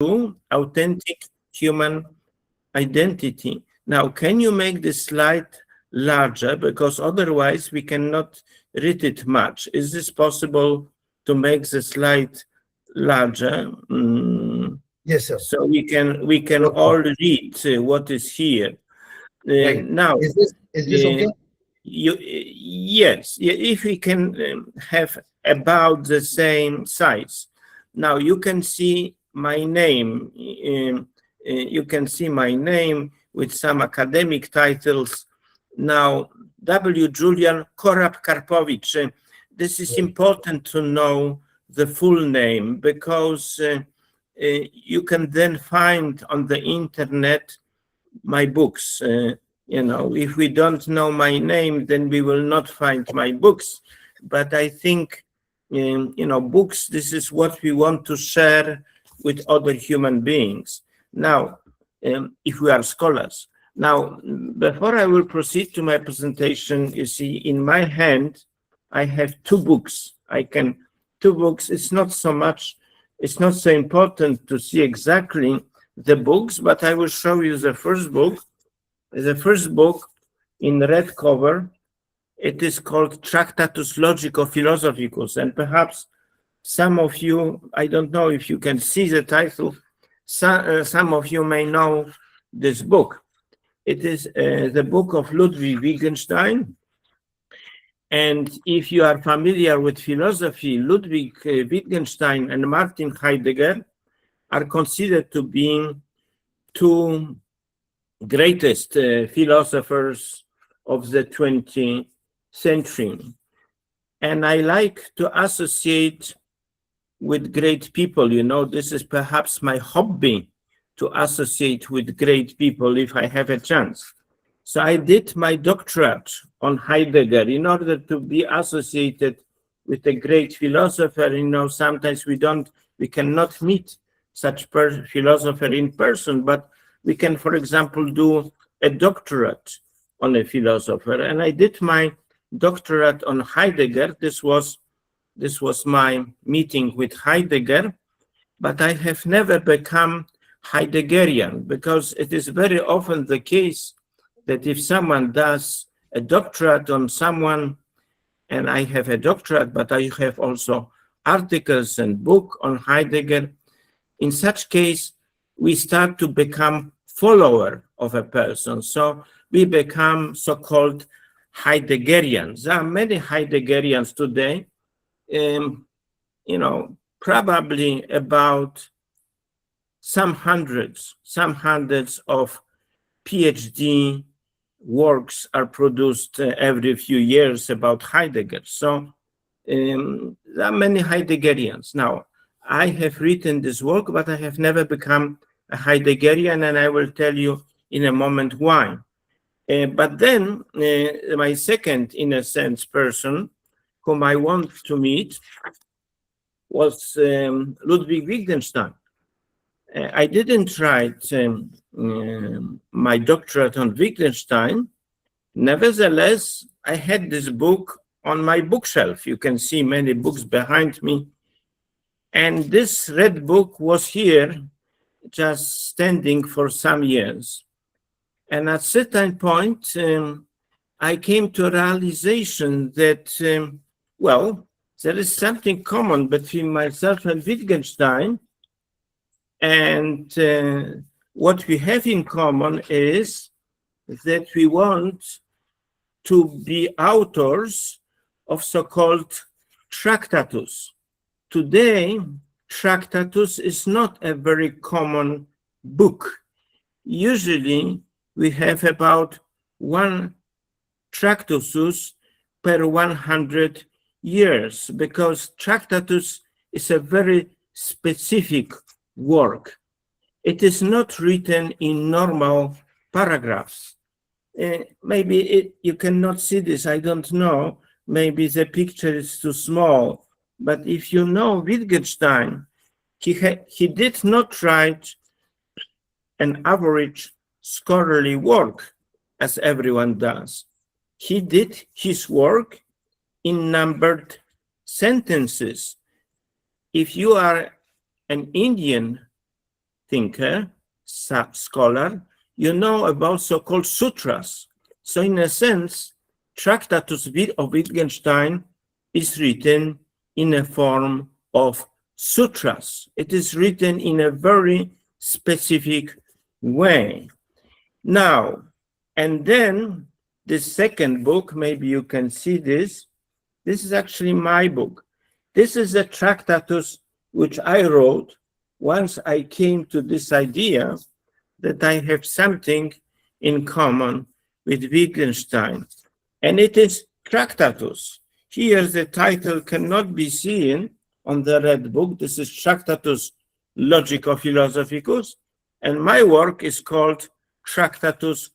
authentic human identity. Now, can you make this slide larger? Because otherwise we cannot read it much. Is this possible to make the slide larger? Yes, sir. So we can all read what is here. Right. Now, is this okay? Yes, if we can have about the same size. Now you can see my name. You can see my name with some academic titles. Now, Julian Korab-Karpowicz. This is important to know the full name, because you can then find on the internet my books. If we don't know my name, then we will not find my books. But I think, books, this is what we want to share with other human beings. Now, if we are scholars. Now, before I will proceed to my presentation, you see, in my hand, I have two books. Two books. It's not so important to see exactly the books, but I will show you the first book. The first book in red cover, it is called Tractatus Logico-Philosophicus, and perhaps some of you, I don't know if you can see the title, some of you may know this book. It is the book of Ludwig Wittgenstein, and if you are familiar with philosophy, Ludwig Wittgenstein and Martin Heidegger are considered to be two greatest philosophers of the 20th century. And I like to associate with great people. This is perhaps my hobby, to associate with great people if I have a chance. So I did my doctorate on Heidegger in order to be associated with a great philosopher. Sometimes we cannot meet such philosopher in person, but we can, for example, do a doctorate on a philosopher. And I did my doctorate on Heidegger. This was my meeting with Heidegger, but I have never become Heideggerian, because it is very often the case that if someone does a doctorate on someone, and I have a doctorate, but I have also articles and book on Heidegger, in such case, we start to become follower of a person. So we become so-called Heideggerians. There are many Heideggerians today, probably about some hundreds of PhD works are produced every few years about Heidegger. So there are many Heideggerians. Now, I have written this work, but I have never become a Heideggerian, and I will tell you in a moment why. But then my second, in a sense, person whom I want to meet was Ludwig Wittgenstein. I didn't write my doctorate on Wittgenstein. Nevertheless, I had this book on my bookshelf. You can see many books behind me. And this red book was here, just standing for some years. And at a certain point, I came to a realization that, there is something common between myself and Wittgenstein. And what we have in common is that we want to be authors of so-called Tractatus. Today, Tractatus is not a very common book. Usually, we have about one Tractatus per 100 years, because Tractatus is a very specific work. It is not written in normal paragraphs. Maybe you cannot see this, I don't know. Maybe the picture is too small. But if you know Wittgenstein, he did not write an average scholarly work as everyone does. He did his work in numbered sentences. If you are an Indian thinker, scholar, you know about so-called sutras. So in a sense, Tractatus of Wittgenstein is written in a form of sutras. It is written in a very specific way. Now, and then the second book, maybe you can see this. This is actually my book. This is a Tractatus which I wrote once I came to this idea that I have something in common with Wittgenstein. And it is Tractatus. Here the title cannot be seen on the red book. This is Tractatus Logico-Philosophicus. And my work is called Tractatus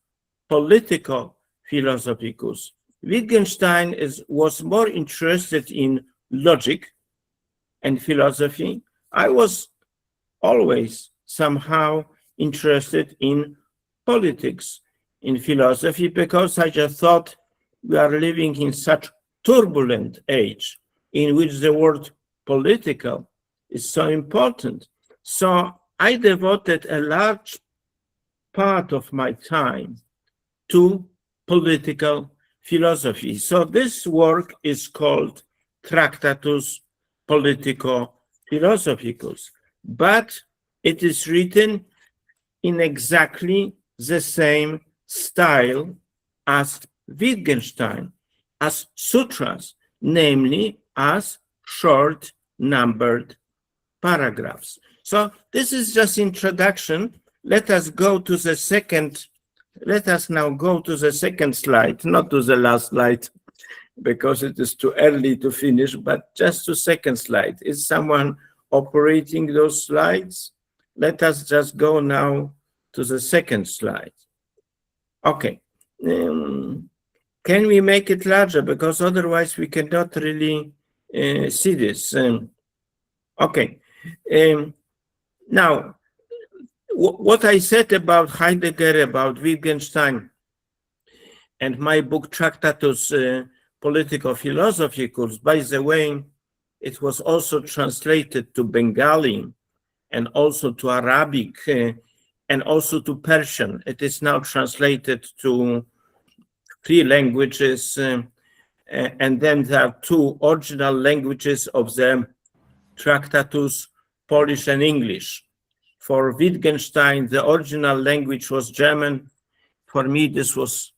Politico-Philosophicus. Wittgenstein was more interested in logic and philosophy. I was always somehow interested in politics, in philosophy, because I just thought we are living in such turbulent age in which the word political is so important. So I devoted a large part of my time to political philosophy. So this work is called Tractatus Politico-Philosophicus, but it is written in exactly the same style as Wittgenstein, as sutras, namely as short numbered paragraphs. So this is just introduction. Let us go to the second. Let us now go to the second slide, not to the last slide, because it is too early to finish, but just to second slide. Is someone operating those slides? Let us just go now to the second slide. Okay. Can we make it larger? Because otherwise we cannot really see this. Okay. Now, what I said about Heidegger, about Wittgenstein, and my book Tractatus Politico-Philosophicus, by the way, it was also translated to Bengali and also to Arabic and also to Persian. It is now translated to 3 languages, and then there are 2 original languages of the Tractatus, Polish and English. For Wittgenstein, the original language was German. For me, this was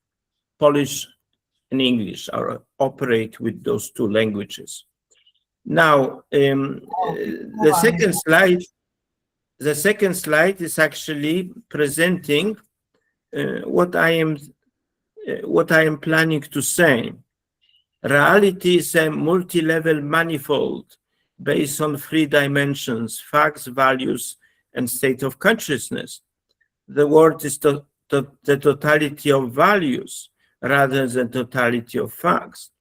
Polish and English. I operate with those 2 languages. Now, the second slide is actually presenting what I am planning to say. Reality is a multi-level manifold based on 3 dimensions: facts, values, and state of consciousness. The world is the totality of values rather than totality of facts.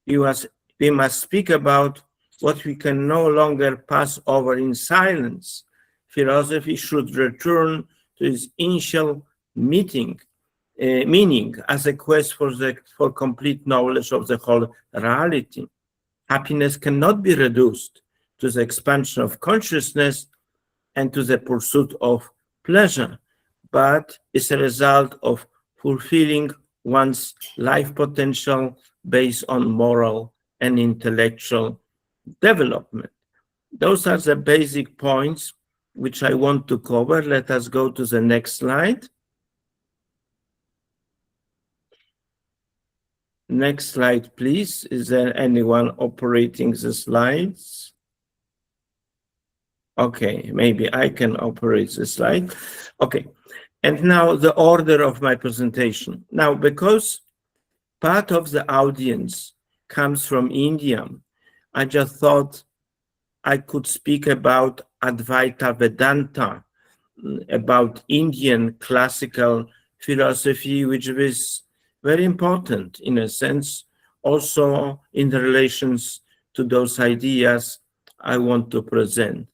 We must speak about what we can no longer pass over in silence. Philosophy should return to its initial meaning as a quest for complete knowledge of the whole reality. Happiness cannot be reduced to the expansion of consciousness and to the pursuit of pleasure, but is a result of fulfilling one's life potential based on moral and intellectual development. Those are the basic points which I want to cover. Let us go to the next slide. Next slide, please. Is there anyone operating the slides? Okay, maybe I can operate the slide. Okay, and now the order of my presentation. Now, because part of the audience comes from India, I just thought I could speak about Advaita Vedanta, about Indian classical philosophy, which is very important in a sense, also in the relations to those ideas I want to present.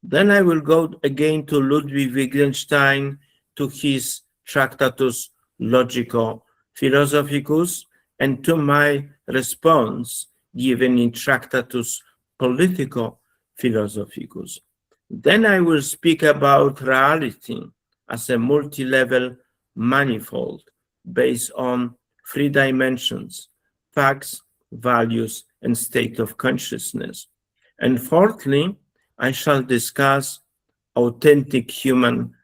Then I will go again to Ludwig Wittgenstein, to his Tractatus Logico-Philosophicus, and to my response given in Tractatus Politico-Philosophicus. Then I will speak about reality as a multi-level manifold based on three dimensions: facts, values, and state of consciousness. And fourthly, I shall discuss authentic human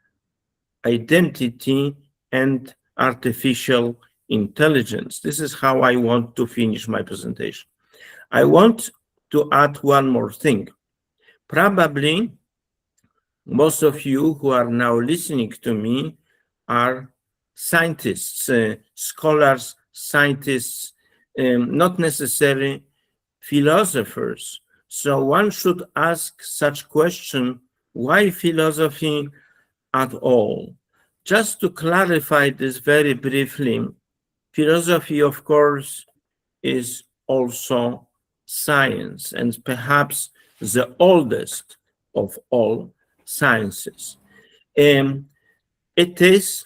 identity and artificial intelligence. This is how I want to finish my presentation. I want to add one more thing. Probably most of you who are now listening to me are scientists, scholars, scientists, not necessarily philosophers. So one should ask such question, why philosophy at all? Just to clarify this very briefly, philosophy, of course, is also science, and perhaps the oldest of all sciences. It is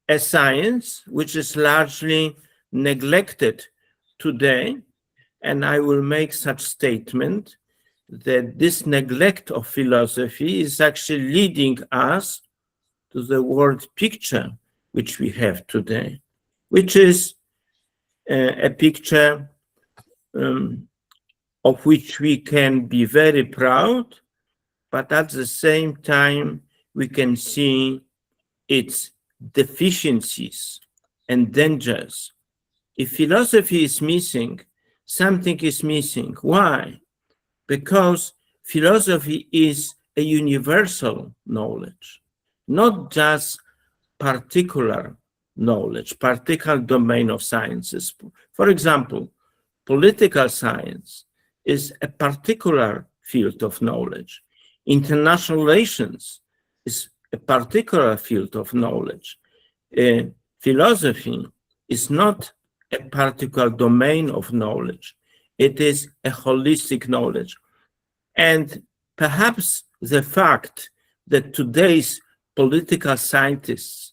a science which is largely neglected today, and I will make such statement that this neglect of philosophy is actually leading us to the world picture which we have today, which is a picture of which we can be very proud, but at the same time, we can see its deficiencies and dangers. If philosophy is missing, something is missing. Why? Because philosophy is a universal knowledge, not just particular knowledge, particular domain of sciences. For example, political science is a particular field of knowledge. International relations is a particular field of knowledge. Philosophy is not a particular domain of knowledge. It is a holistic knowledge. And perhaps the fact that today's political scientists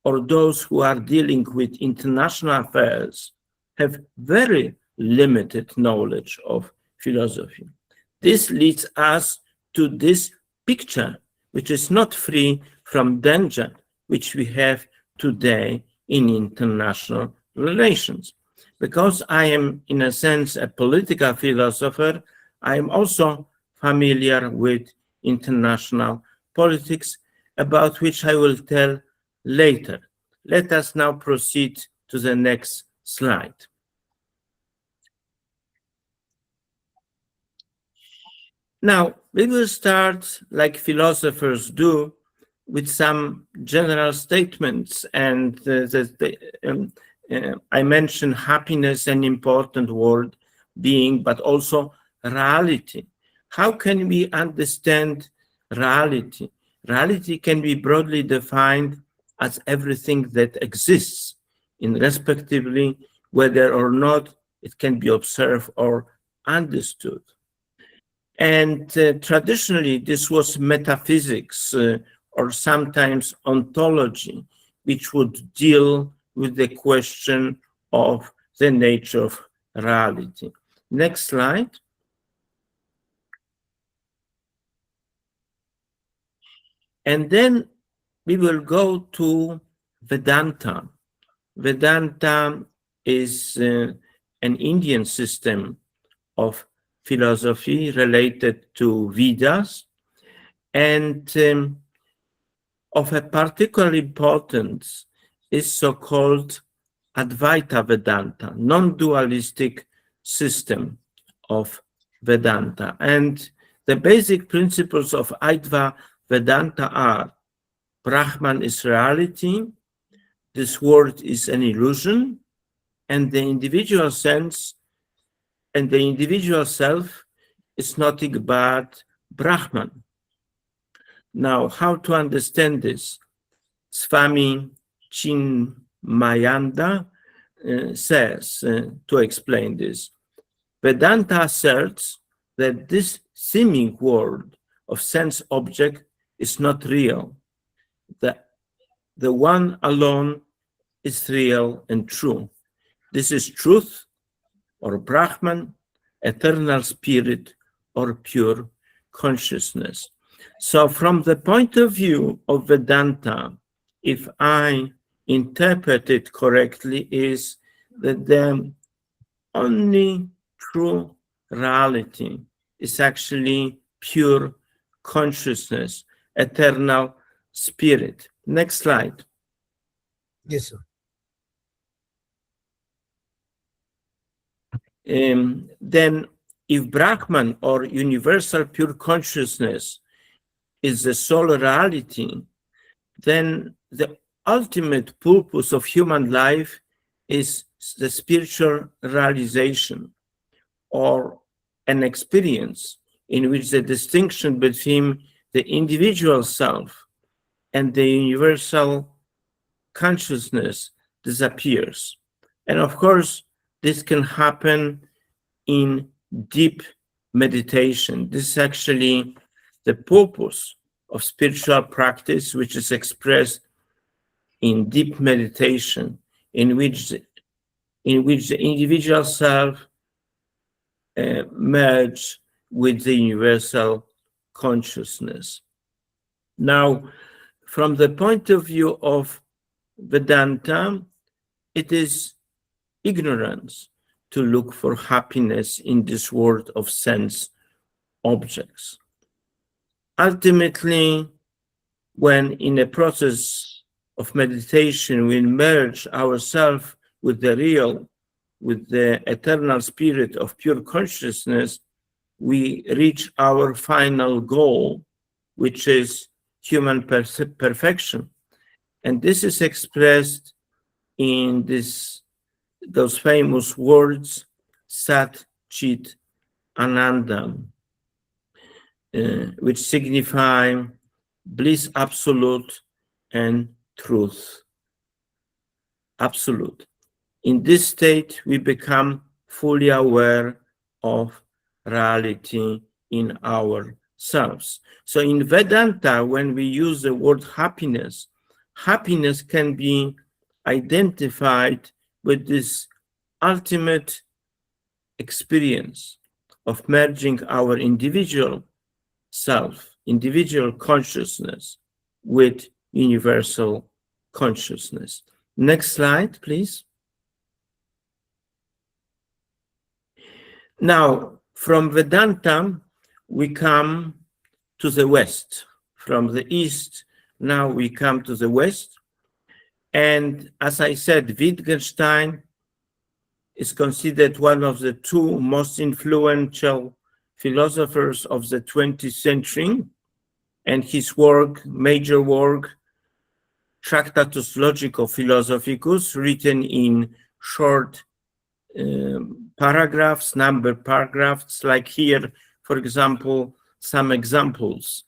or those who are dealing with international affairs have very limited knowledge of philosophy. This leads us to this picture, which is not free from danger, which we have today in international relations. Because I am, in a sense, a political philosopher, I am also familiar with international politics, about which I will tell later. Let us now proceed to the next slide. Now, we will start, like philosophers do, with some general statements. And I mentioned happiness, an important word, being, but also reality. How can we understand reality? Reality can be broadly defined as everything that exists, in respectively whether or not it can be observed or understood. And traditionally, this was metaphysics or sometimes ontology, which would deal with the question of the nature of reality. Next slide. And then we will go to Vedanta. Vedanta is an Indian system of philosophy related to Vedas, and of a particular importance is so-called Advaita Vedanta, non-dualistic system of Vedanta. And the basic principles of Advaita Vedanta are: Brahman is reality, this world is an illusion, and the individual sense and the individual self is nothing but Brahman. Now, how to understand this? Swami Chinmayanda says, to explain this, Vedanta asserts that this seeming world of sense object is not real. The one alone is real and true. This is truth, or Brahman, eternal spirit, or pure consciousness. So from the point of view of Vedanta, if I interpret it correctly, is that the only true reality is actually pure consciousness, eternal spirit. Next slide. Yes, sir. Then if Brahman or universal pure consciousness is the sole reality, then the ultimate purpose of human life is the spiritual realization, or an experience in which the distinction between the individual self and the universal consciousness disappears. And of course, this can happen in deep meditation. This is actually the purpose of spiritual practice, which is expressed in deep meditation, in which the individual self merge with the universal consciousness. Now, from the point of view of Vedanta, it is ignorance to look for happiness in this world of sense objects. Ultimately, when in a process of meditation we merge ourselves with the real, with the eternal spirit of pure consciousness, we reach our final goal, which is human perfection. And this is expressed in those famous words, Sat Chit Anandam, which signify bliss absolute and truth absolute. In this state, we become fully aware of reality in ourselves. So in Vedanta, when we use the word happiness, happiness can be identified with this ultimate experience of merging our individual self, individual consciousness with universal consciousness. Next slide, please. Now, from Vedanta, we come to the West. From the East, now we come to the West. And as I said, Wittgenstein is considered one of the two most influential philosophers of the 20th century. And his work, major work, Tractatus Logico-Philosophicus, written in short paragraphs, numbered paragraphs, like here, for example, some examples.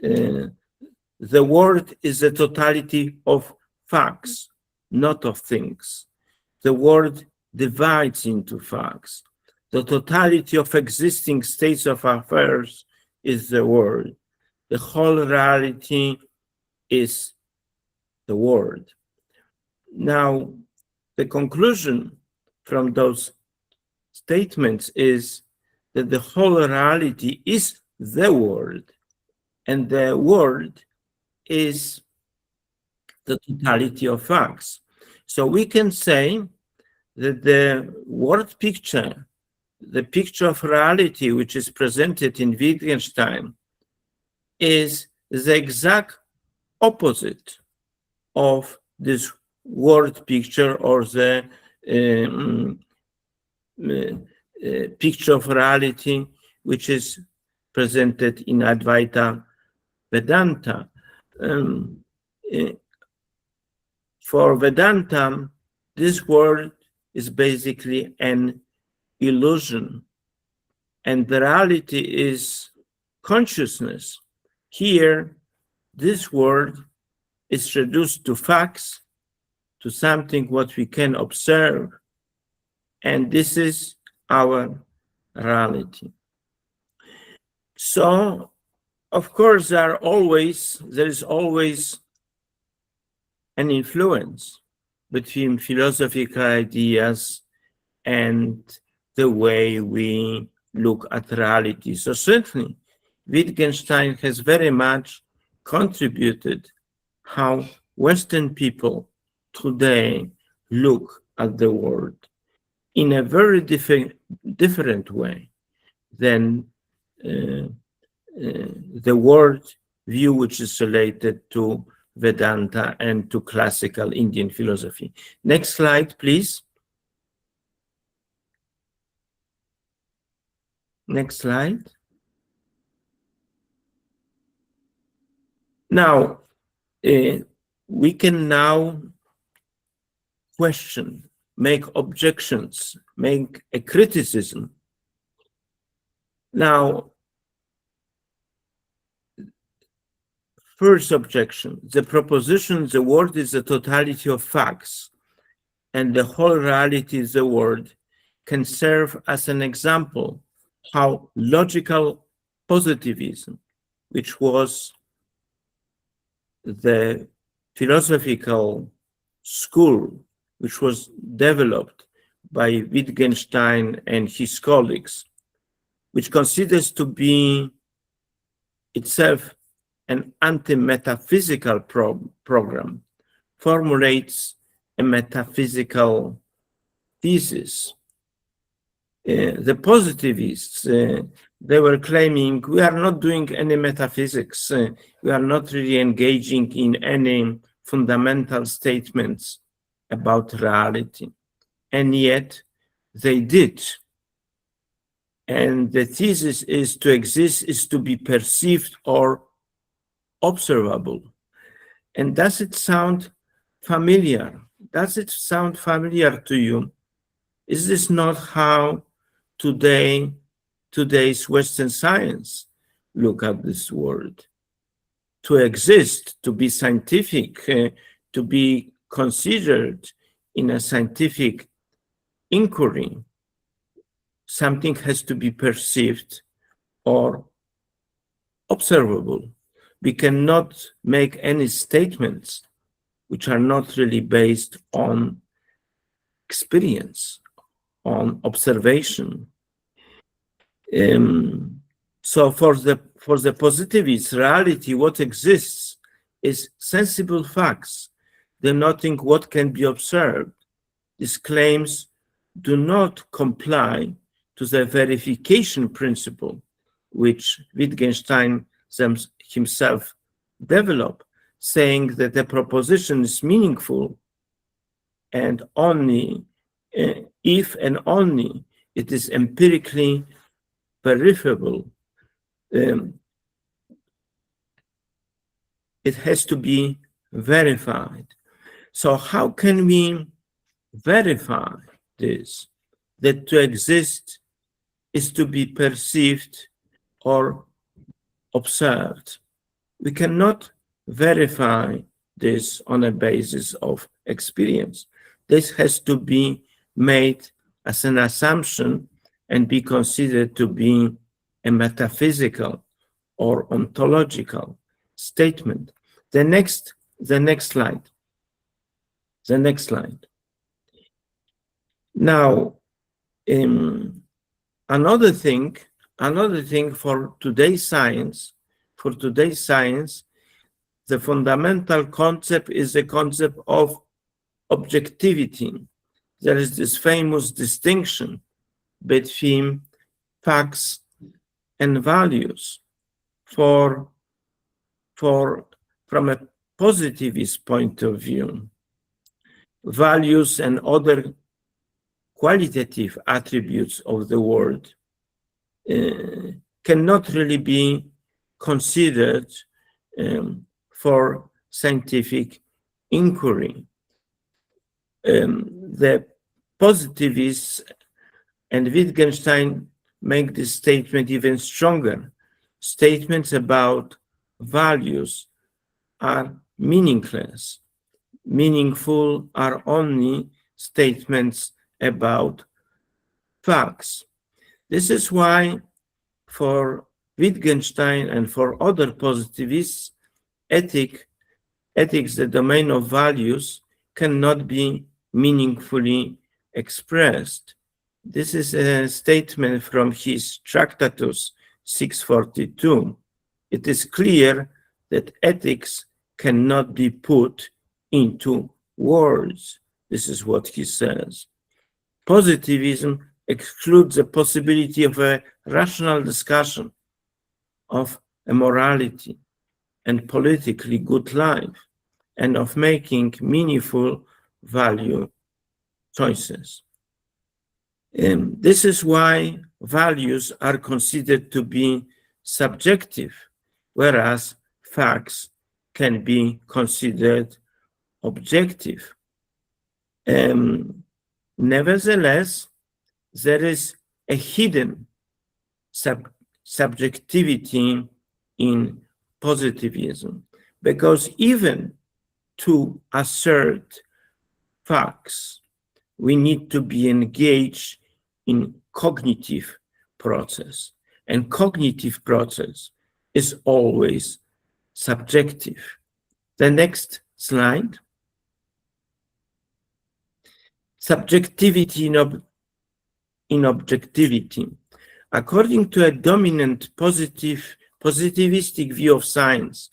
The world is a totality of facts, not of things. The world divides into facts. The totality of existing states of affairs is the world. The whole reality is the world. Now, the conclusion from those statements is that the whole reality is the world, and the world is the totality of facts. So we can say that the word picture, the picture of reality which is presented in Wittgenstein, is the exact opposite of this word picture, or the picture of reality which is presented in Advaita Vedanta. For Vedanta, this world is basically an illusion, and the reality is consciousness. Here, this world is reduced to facts, to something what we can observe, and this is our reality. So, of course, there is always an influence between philosophical ideas and the way we look at reality. So certainly, Wittgenstein has very much contributed how Western people today look at the world in a very different way than the world view which is related to Vedanta and to classical Indian philosophy. Next slide, please. Next slide. Now, we can now question, make objections, make a criticism. Now, first objection, the proposition the world is a totality of facts and the whole reality is the world can serve as an example how logical positivism, which was the philosophical school which was developed by Wittgenstein and his colleagues, which considers to be itself an anti-metaphysical program, formulates a metaphysical thesis. The positivists, they were claiming we are not doing any metaphysics, we are not really engaging in any fundamental statements about reality. And yet they did. And the thesis is to exist is to be perceived or observable. And does it sound familiar? Does it sound familiar to you? Is this not how today's Western science look at this world? To exist, to be scientific, to be considered in a scientific inquiry, something has to be perceived or observable. We cannot make any statements which are not really based on experience, on observation. So for the positivists, reality, what exists is sensible facts, denoting what can be observed. These claims do not comply to the verification principle, which Wittgenstein himself developed, saying that a proposition is meaningful and only if and only it is empirically verifiable. It has to be verified. So how can we verify this? That to exist is to be perceived or observed. We cannot verify this on a basis of experience. This has to be made as an assumption and be considered to be a metaphysical or ontological statement. The next slide. The next slide. Now, another thing for today's science, the fundamental concept is the concept of objectivity. There is this famous distinction between facts and values. From a positivist point of view, values and other qualitative attributes of the world cannot really be considered for scientific inquiry. The positivists and Wittgenstein make this statement even stronger. Statements about values are meaningless. Meaningful are only statements about facts. This is why for Wittgenstein and for other positivists, ethics, the domain of values, cannot be meaningfully expressed. This is a statement from his Tractatus 642. it is clear that ethics cannot be put into words. This is what he says. Positivism excludes the possibility of a rational discussion of a morality and politically good life, and of making meaningful value choices. This is why values are considered to be subjective, whereas facts can be considered objective. Nevertheless, there is a hidden subjectivity in positivism, because even to assert facts, we need to be engaged in cognitive process, and cognitive process is always subjective. The next slide. Subjectivity in objectivity. According to a dominant positivistic view of science,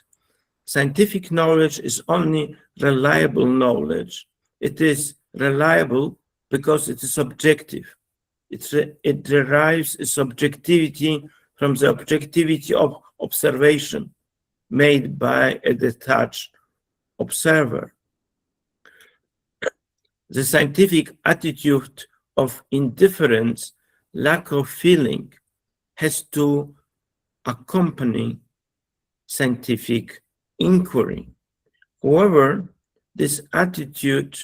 scientific knowledge is only reliable knowledge. It is reliable because it is objective. It derives its objectivity from the objectivity of observation made by a detached observer. The scientific attitude of indifference, lack of feeling, has to accompany scientific inquiry. However, this attitude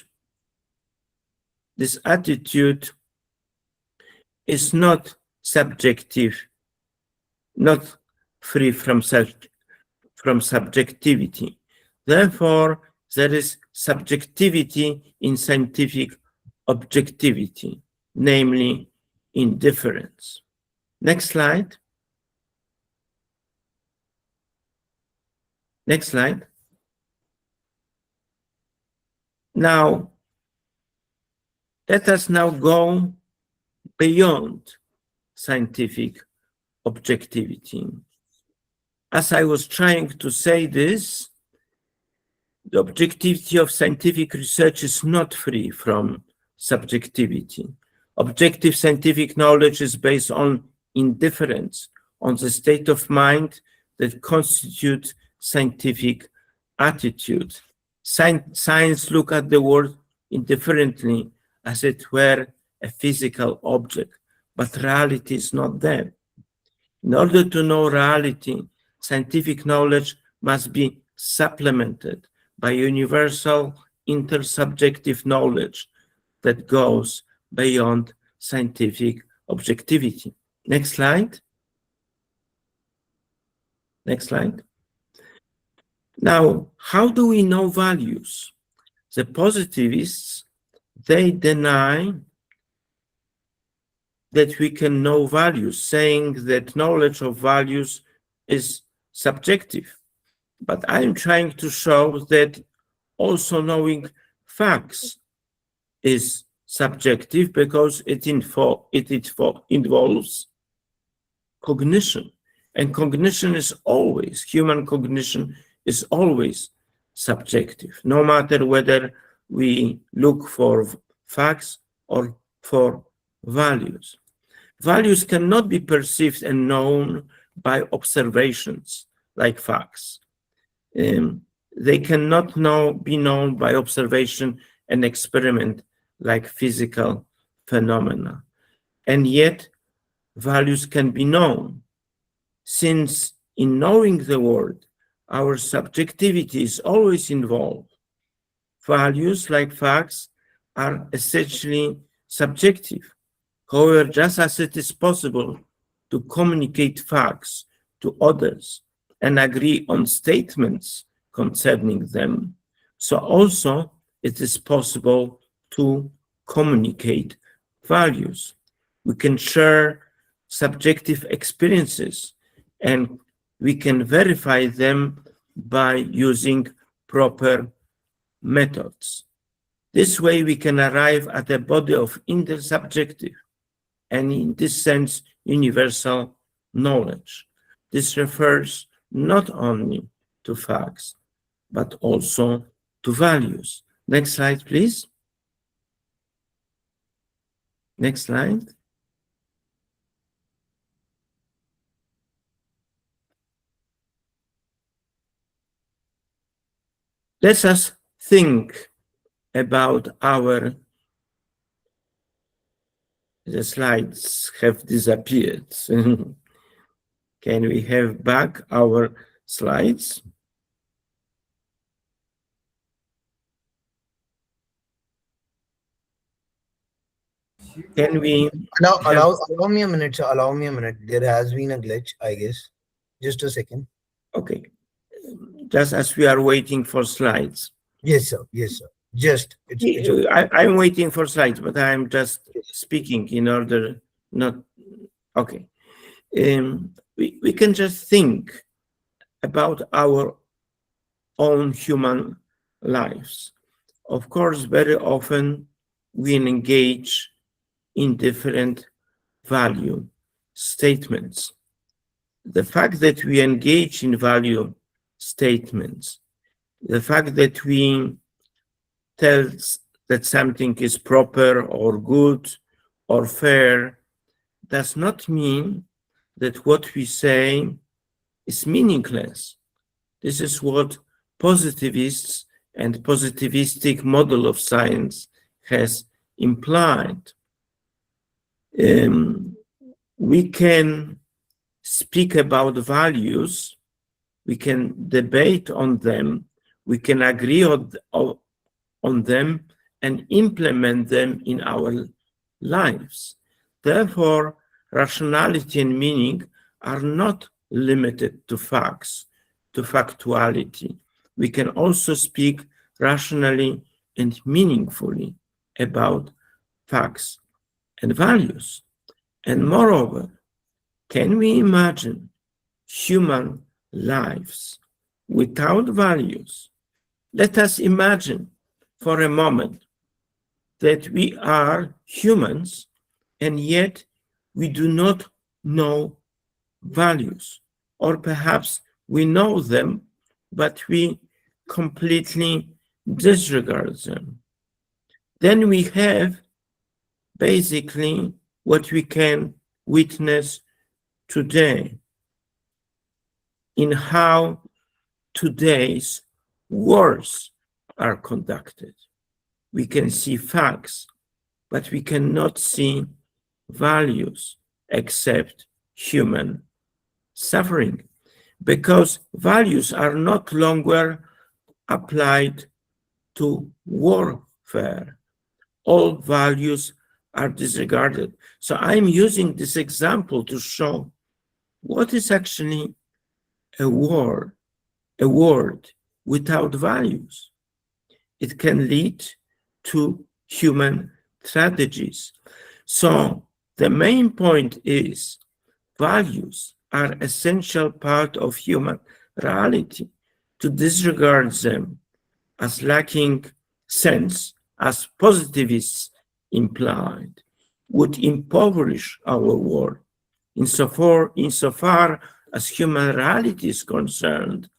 is not subjective, not free from subjectivity. Therefore, there is subjectivity in scientific objectivity, namely indifference. Next slide. Next slide. Now, let us now go beyond scientific objectivity. As I was trying to say this, the objectivity of scientific research is not free from subjectivity. Objective scientific knowledge is based on indifference, on the state of mind that constitutes scientific attitude. Science look at the world indifferently, as it were a physical object, but reality is not that. In order to know reality, scientific knowledge must be supplemented by universal intersubjective knowledge that goes beyond scientific objectivity. Next slide. Next slide. Now, how do we know values? The positivists, they deny that we can know values, saying that knowledge of values is subjective. But I'm trying to show that also knowing facts is subjective because it involves cognition. And cognition is always, human cognition is always subjective, no matter whether we look for facts or for values. Values cannot be perceived and known by observations like facts. They cannot be known by observation and experiment like physical phenomena. And yet, values can be known, since in knowing the world, our subjectivity is always involved. Values, like facts, are essentially subjective. However, just as it is possible to communicate facts to others and agree on statements concerning them, so also it is possible to communicate values. We can share subjective experiences and we can verify them by using proper methods. This way we can arrive at a body of intersubjective and in this sense universal knowledge. This refers not only to facts, but also to values. Next slide, please. Next slide. Let us think about the slides have disappeared. Can we have back our slides? Can we Allow me a minute, sir. Allow me a minute. There has been a glitch, I guess. Just a second. Okay. Just as we are waiting for slides. Yes, sir. Yes, sir. Just it's okay. I'm waiting for slides, but I'm just speaking in order not. Okay. We can just think about our own human lives. Of course, very often we engage in different value statements. The fact that we engage in value statements, the fact that we tell that something is proper or good or fair, does not mean that what we say is meaningless. This is what positivists and positivistic model of science has implied. We can speak about values, we can debate on them, we can agree on them and implement them in our lives. Therefore, rationality and meaning are not limited to facts, to factuality. We can also speak rationally and meaningfully about facts and values. And moreover, can we imagine human lives without values? Let us imagine for a moment that we are humans and yet we do not know values, or perhaps we know them, but we completely disregard them. Then we have basically what we can witness today in how today's wars are conducted. We can see facts, but we cannot see values except human suffering, because values are not longer applied to warfare. All values are disregarded. So I'm using this example to show what is actually a word without values. It can lead to human tragedies. So the main point is values are essential part of human reality. To disregard them as lacking sense, as positivists implied, would impoverish our world. Insofar as human reality is concerned,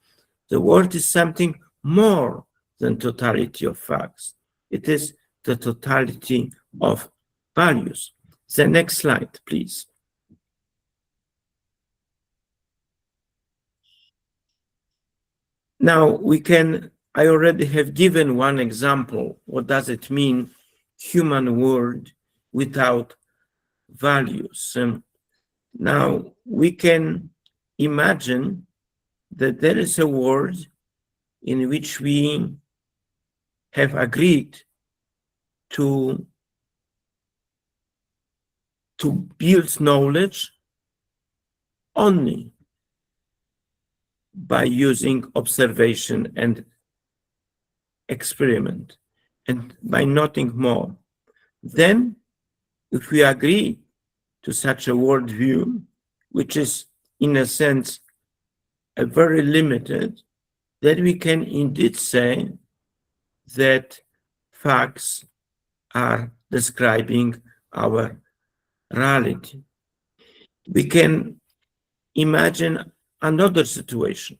the world is something more than totality of facts. It is the totality of values. The next slide, please. Now I already have given one example. What does it mean, human world without values? Now we can imagine that there is a world in which we have agreed to build knowledge only by using observation and experiment and by nothing more. Then, if we agree to such a worldview, which is in a sense a very limited, then we can indeed say that facts are describing our reality. We can imagine another situation.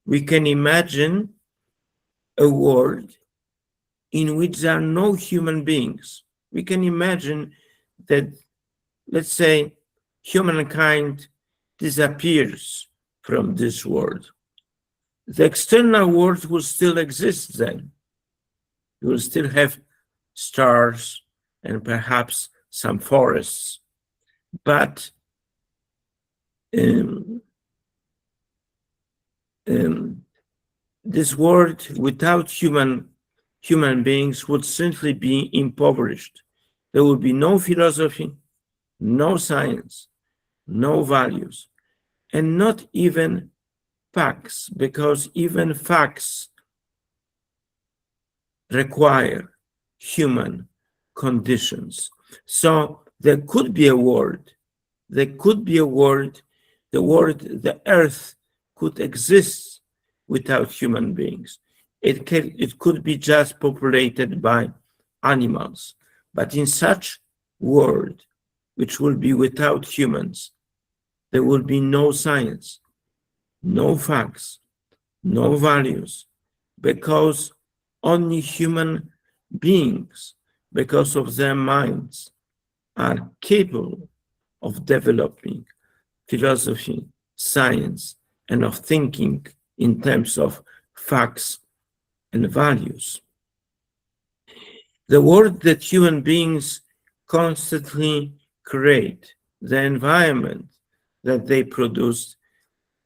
We can imagine a world in which there are no human beings. We can imagine that, let's say, humankind disappears from this world. The external world will still exist then. You will still have stars and perhaps some forests. But this world without human beings would simply be impoverished. There would be no philosophy, no science, no values, and not even facts, because even facts require human conditions. So there could be a world, the earth could exist without human beings. It could be just populated by animals. But in such world, which will be without humans, there will be no science, no facts, no values, because only human beings, because of their minds, are capable of developing philosophy, science, and of thinking in terms of facts and values. The world that human beings constantly create, the environment that they produce,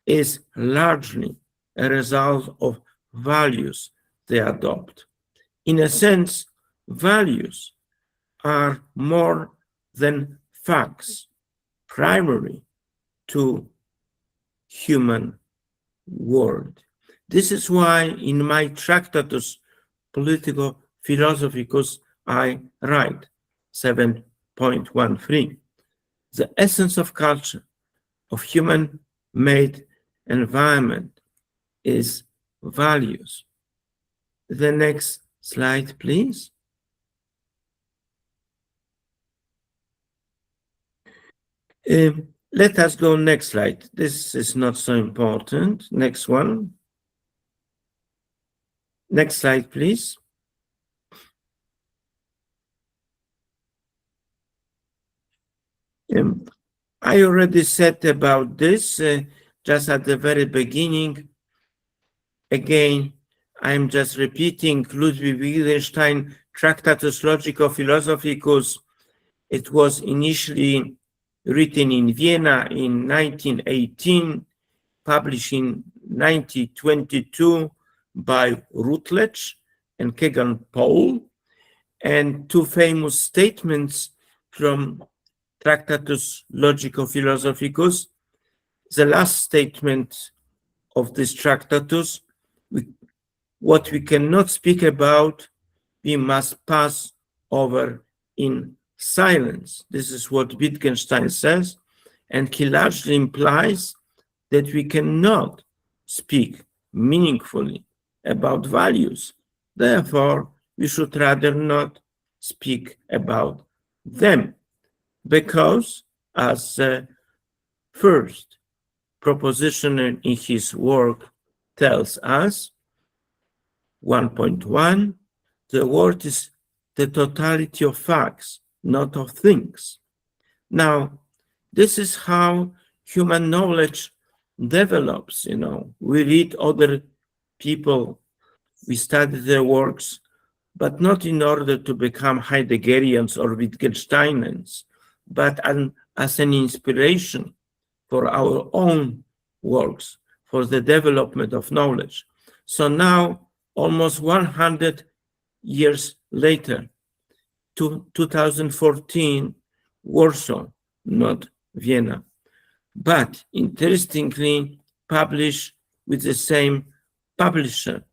is largely a result of values they adopt. In a sense, values are more than facts, primary to human world. This is why in my Tractatus Politico Philosophicus I write 7.13, the essence of culture, of human-made environment, is values. The next slide, please. Let us go next slide. This is not so important. Next one. Next slide, please. I already said about this just at the very beginning. Again, I'm just repeating Ludwig Wittgenstein, Tractatus Logico-Philosophicus. It was initially written in Vienna in 1918, published in 1922 by Routledge and Kegan Paul, and two famous statements from Tractatus Logico-Philosophicus. The last statement of this Tractatus, what we cannot speak about, we must pass over in silence. This is what Wittgenstein says, and he largely implies that we cannot speak meaningfully about values. Therefore, we should rather not speak about them, because as the first proposition in his work tells us, 1.1, the world is the totality of facts, not of things. Now, this is how human knowledge develops. We read other people, we study their works, but not in order to become Heideggerians or Wittgensteinians, but as an inspiration for our own works, for the development of knowledge. So now, almost 100 years later, 2014, Warsaw, not Vienna, but interestingly published with the same publisher,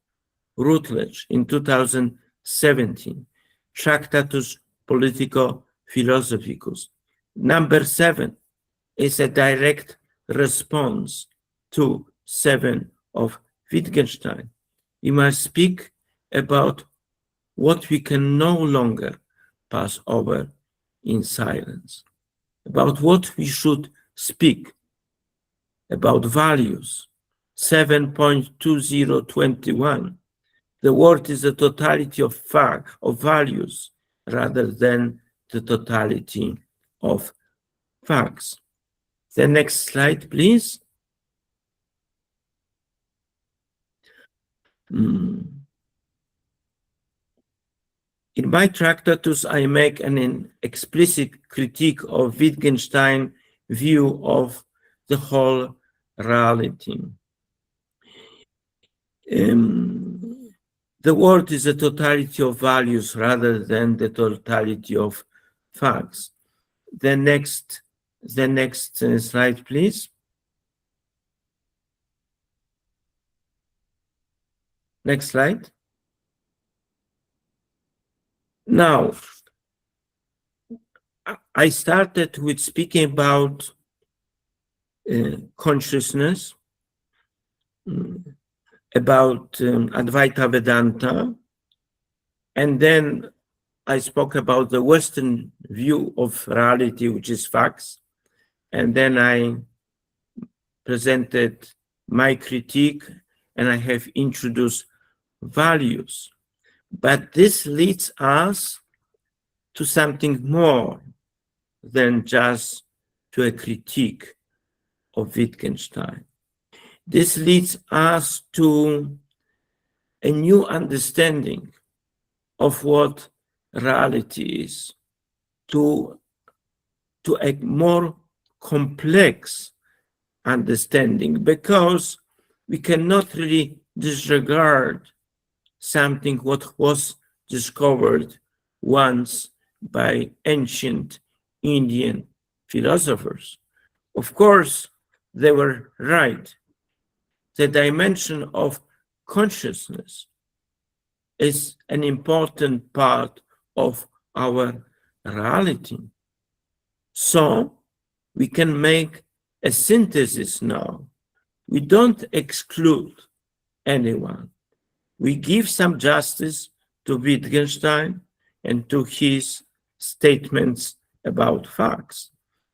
Routledge, in 2017, Tractatus Politico Philosophicus. Number 7 is a direct response to 7 of Wittgenstein. We must speak about what we can no longer pass over in silence, about what we should speak, about values. 7.2021. The world is the totality of values rather than the totality of facts. The next slide, please. In my Tractatus, I make an explicit critique of Wittgenstein's view of the whole reality. The world is a totality of values rather than the totality of facts. The next slide, please. Next slide. Now, I started with speaking about consciousness, about Advaita Vedanta, and then I spoke about the Western view of reality, which is facts, and then I presented my critique, and I have introduced values. But this leads us to something more than just to a critique of Wittgenstein. This leads us to a new understanding of what reality is, to a more complex understanding, because we cannot really disregard something what was discovered once by ancient Indian philosophers. Of course, they were right. The dimension of consciousness is an important part of our reality. So we can make a synthesis now. We don't exclude anyone. We give some justice to Wittgenstein and to his statements about facts.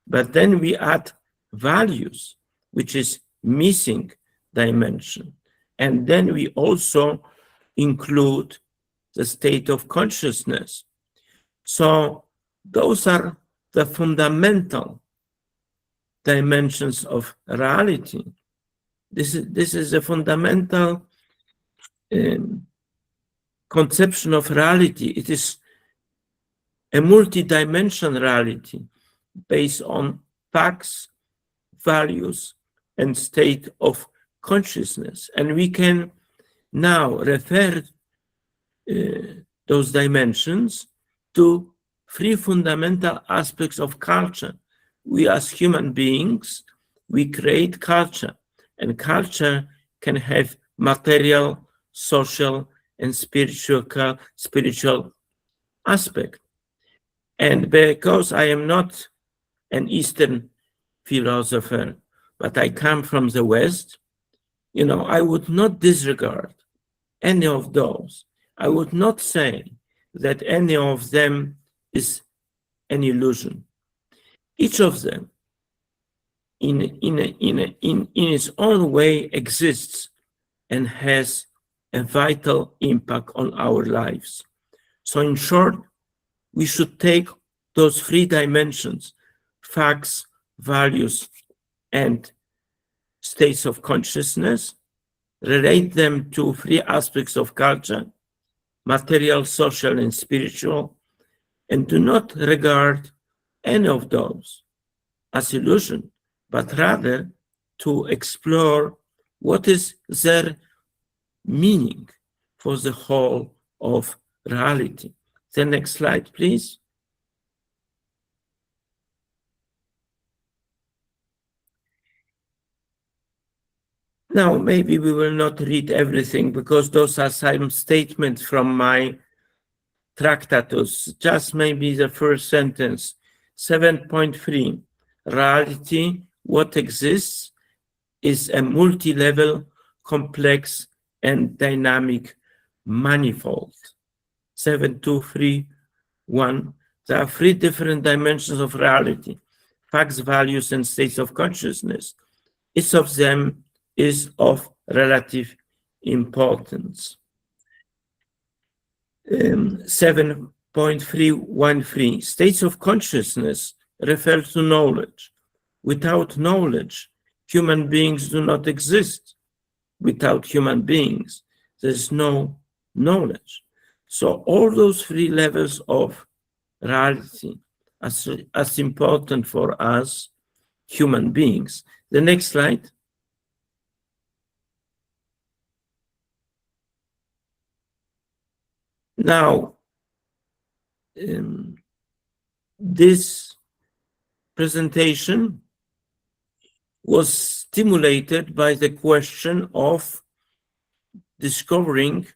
But then we add values, which is missing dimension. And then we also include the state of consciousness. So those are the fundamental dimensions of reality. This is a fundamental conception of reality. It is a multi-dimensional reality based on facts, values, and state of consciousness. And we can now refer those dimensions to three fundamental aspects of culture. We as human beings, we create culture, and culture can have material, social, and spiritual aspect. And because I am not an Eastern philosopher, but I come from the West, I would not disregard any of those. I would not say that any of them is an illusion. Each of them, in its own way, exists and has a vital impact on our lives. So in short, we should take those three dimensions, facts, values, and states of consciousness, relate them to three aspects of culture, material, social, and spiritual, and do not regard any of those as illusion, but rather to explore what is their meaning for the whole of reality. The next slide, please. Now, maybe we will not read everything because those are some statements from my Tractatus, just maybe the first sentence. 7.3, reality, what exists, is a multi-level, complex, and dynamic manifold. 7.2.3.1, there are three different dimensions of reality: facts, values, and states of consciousness. Each of them is of relative importance. 7.313 states of consciousness refer to knowledge. Without knowledge, human beings do not exist. Without human beings, there's no knowledge. So all those three levels of reality are as important for us human beings. The next slide. Now, this presentation was stimulated by the question of discovering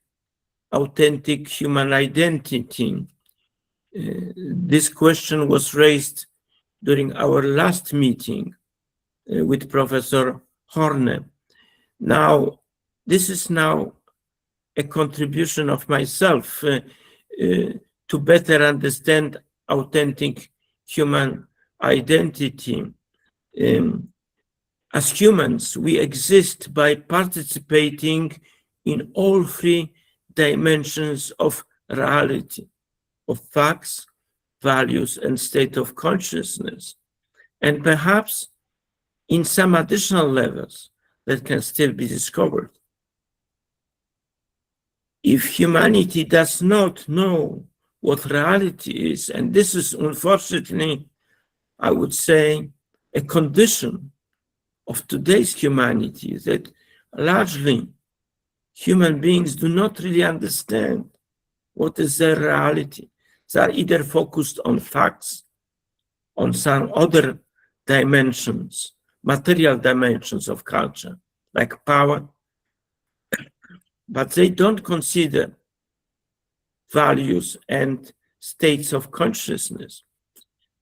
authentic human identity. This question was raised during our last meeting with Professor Horne. Now, this is now a contribution of myself to better understand authentic human identity. As humans, we exist by participating in all three dimensions of reality, of facts, values, and state of consciousness, and perhaps in some additional levels that can still be discovered. If humanity does not know what reality is, and this is unfortunately, I would say, a condition of today's humanity, that largely human beings do not really understand what is their reality. They are either focused on facts, on some other dimensions, material dimensions of culture, like power, but they don't consider values and states of consciousness.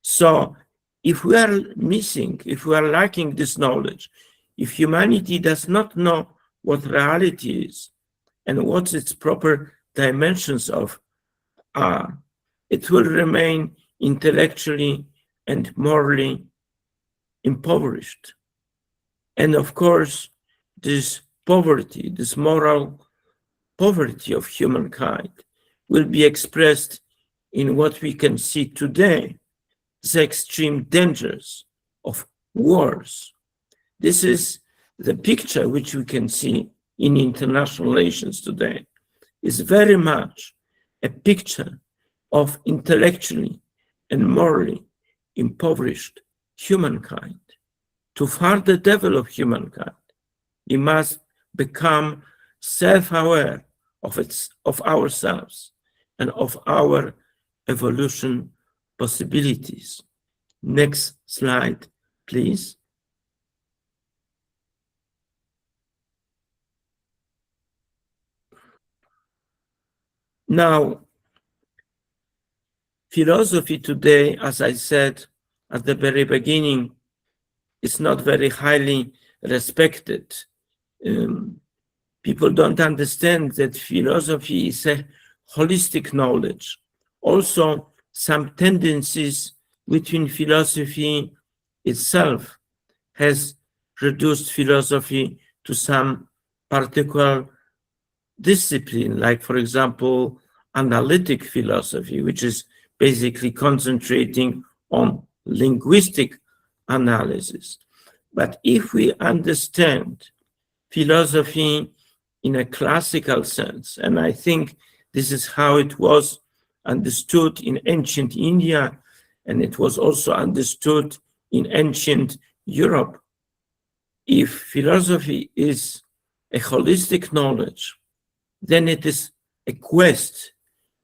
So if we are missing, if we are lacking this knowledge, if humanity does not know what reality is and what its proper dimensions of are, it will remain intellectually and morally impoverished. And of course, this poverty, this moral poverty of humankind will be expressed in what we can see today, the extreme dangers of wars. This is the picture which we can see in international relations today. Is very much a picture of intellectually and morally impoverished humankind. To further develop humankind, we must become self-aware of ourselves and of our evolution possibilities. Next slide, please. Now, philosophy today, as I said at the very beginning, is not very highly respected. People don't understand that philosophy is a holistic knowledge. Also, some tendencies within philosophy itself has reduced philosophy to some particular discipline, like, for example, analytic philosophy, which is basically concentrating on linguistic analysis. But if we understand philosophy in a classical sense, and I think this is how it was understood in ancient India, and it was also understood in ancient Europe, if philosophy is a holistic knowledge, then it is a quest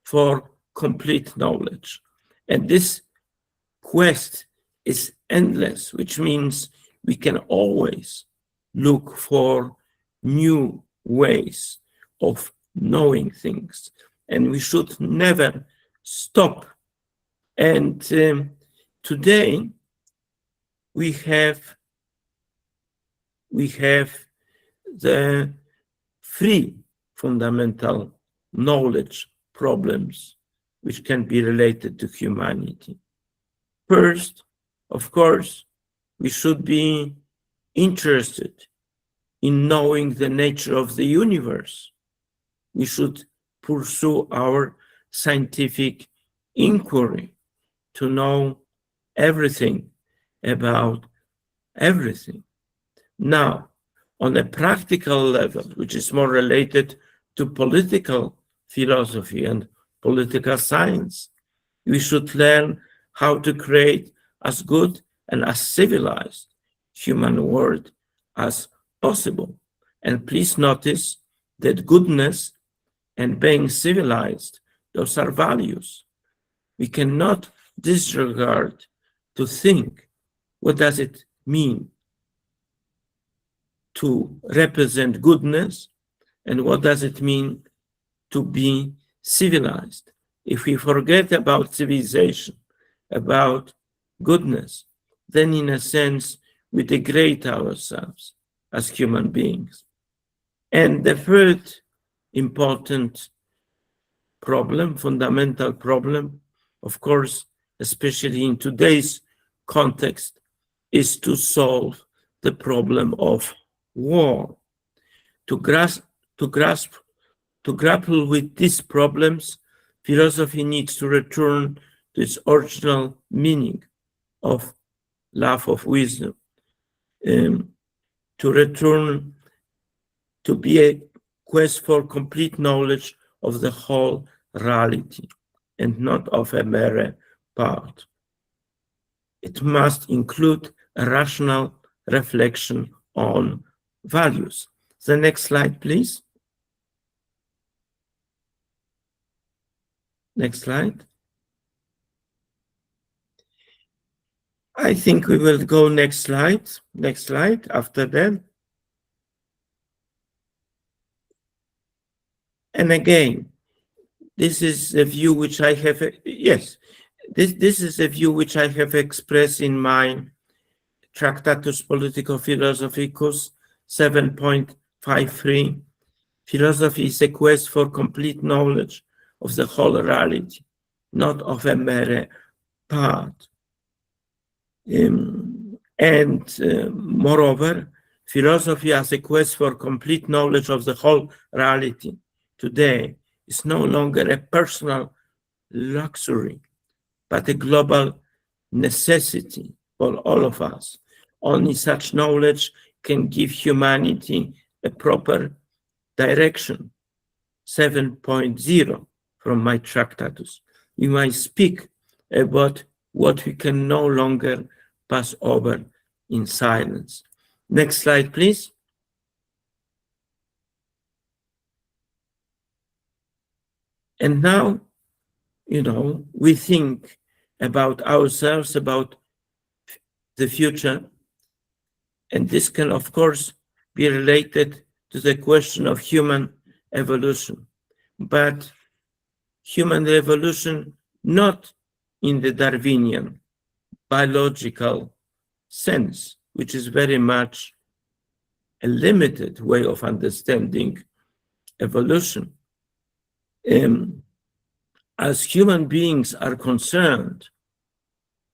for complete knowledge. And this quest is endless, which means we can always look for new ways of knowing things, and we should never stop. And today we have the three fundamental knowledge problems which can be related to humanity. First, of course, we should be interested in knowing the nature of the universe, we should pursue our scientific inquiry to know everything about everything. Now, on a practical level, which is more related to political philosophy and political science, we should learn how to create as good and as civilized human world as possible. And please notice that goodness and being civilized, those are values. We cannot disregard to think, what does it mean to represent goodness, and what does it mean to be civilized? If we forget about civilization, about goodness, then in a sense we degrade ourselves as human beings. And the third important problem, fundamental problem, of course, especially in today's context, is to solve the problem of war. To grapple with these problems, philosophy needs to return to its original meaning of love of wisdom, to return to be a quest for complete knowledge of the whole reality and not of a mere part. It must include a rational reflection on values. The next slide, please. Next slide. I think we will go next slide. Next slide after that. And again, this is a view which I have, this is a view which I have expressed in my Tractatus Politico-Philosophicus 7.53. Philosophy is a quest for complete knowledge of the whole reality, not of a mere part. Moreover, philosophy as a quest for complete knowledge of the whole reality today is no longer a personal luxury, but a global necessity for all of us. Only such knowledge can give humanity a proper direction. 7.0 from my Tractatus. We might speak about what we can no longer pass over in silence. Next slide, please. And now, we think about ourselves, about the future, and this can, of course, be related to the question of human evolution, but human evolution not in the Darwinian biological sense, which is very much a limited way of understanding evolution. As human beings are concerned,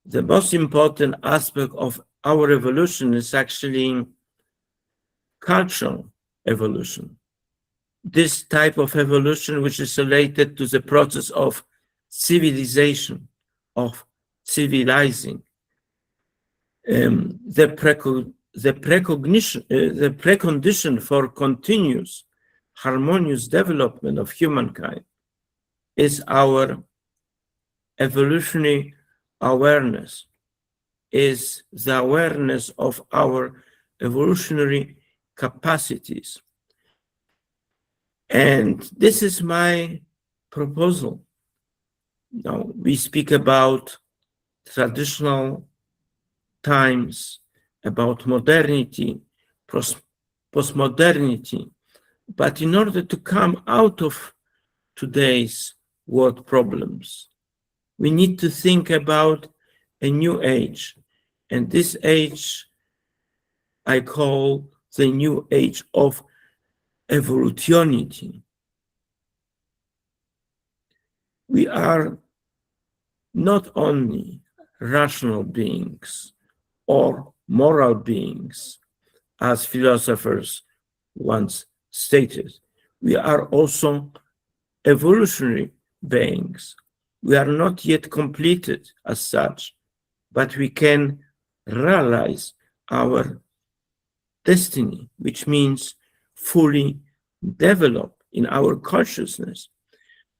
the most important aspect of our evolution is actually cultural evolution. This type of evolution, which is related to the process of civilization, of civilizing, the precondition for continuous harmonious development of humankind is our evolutionary awareness, is the awareness of our evolutionary capacities. And this is my proposal. Now, we speak about traditional times, about modernity, postmodernity, but in order to come out of today's world problems, we need to think about a new age. And this age I call the new age of evolutionity. We are not only rational beings or moral beings, as philosophers once stated. We are also evolutionary beings. We are not yet completed as such, but we can realize our destiny, which means fully develop in our consciousness.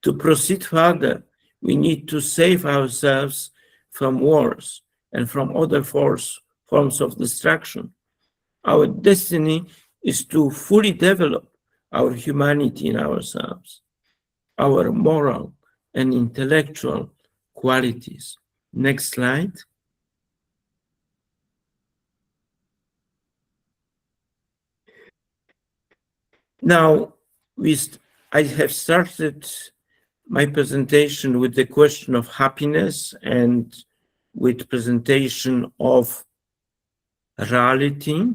To proceed further, we need to save ourselves from wars and from other forms of destruction. Our destiny is to fully develop our humanity in ourselves, our moral and intellectual qualities. Next slide. Now, I have started my presentation with the question of happiness and with presentation of reality,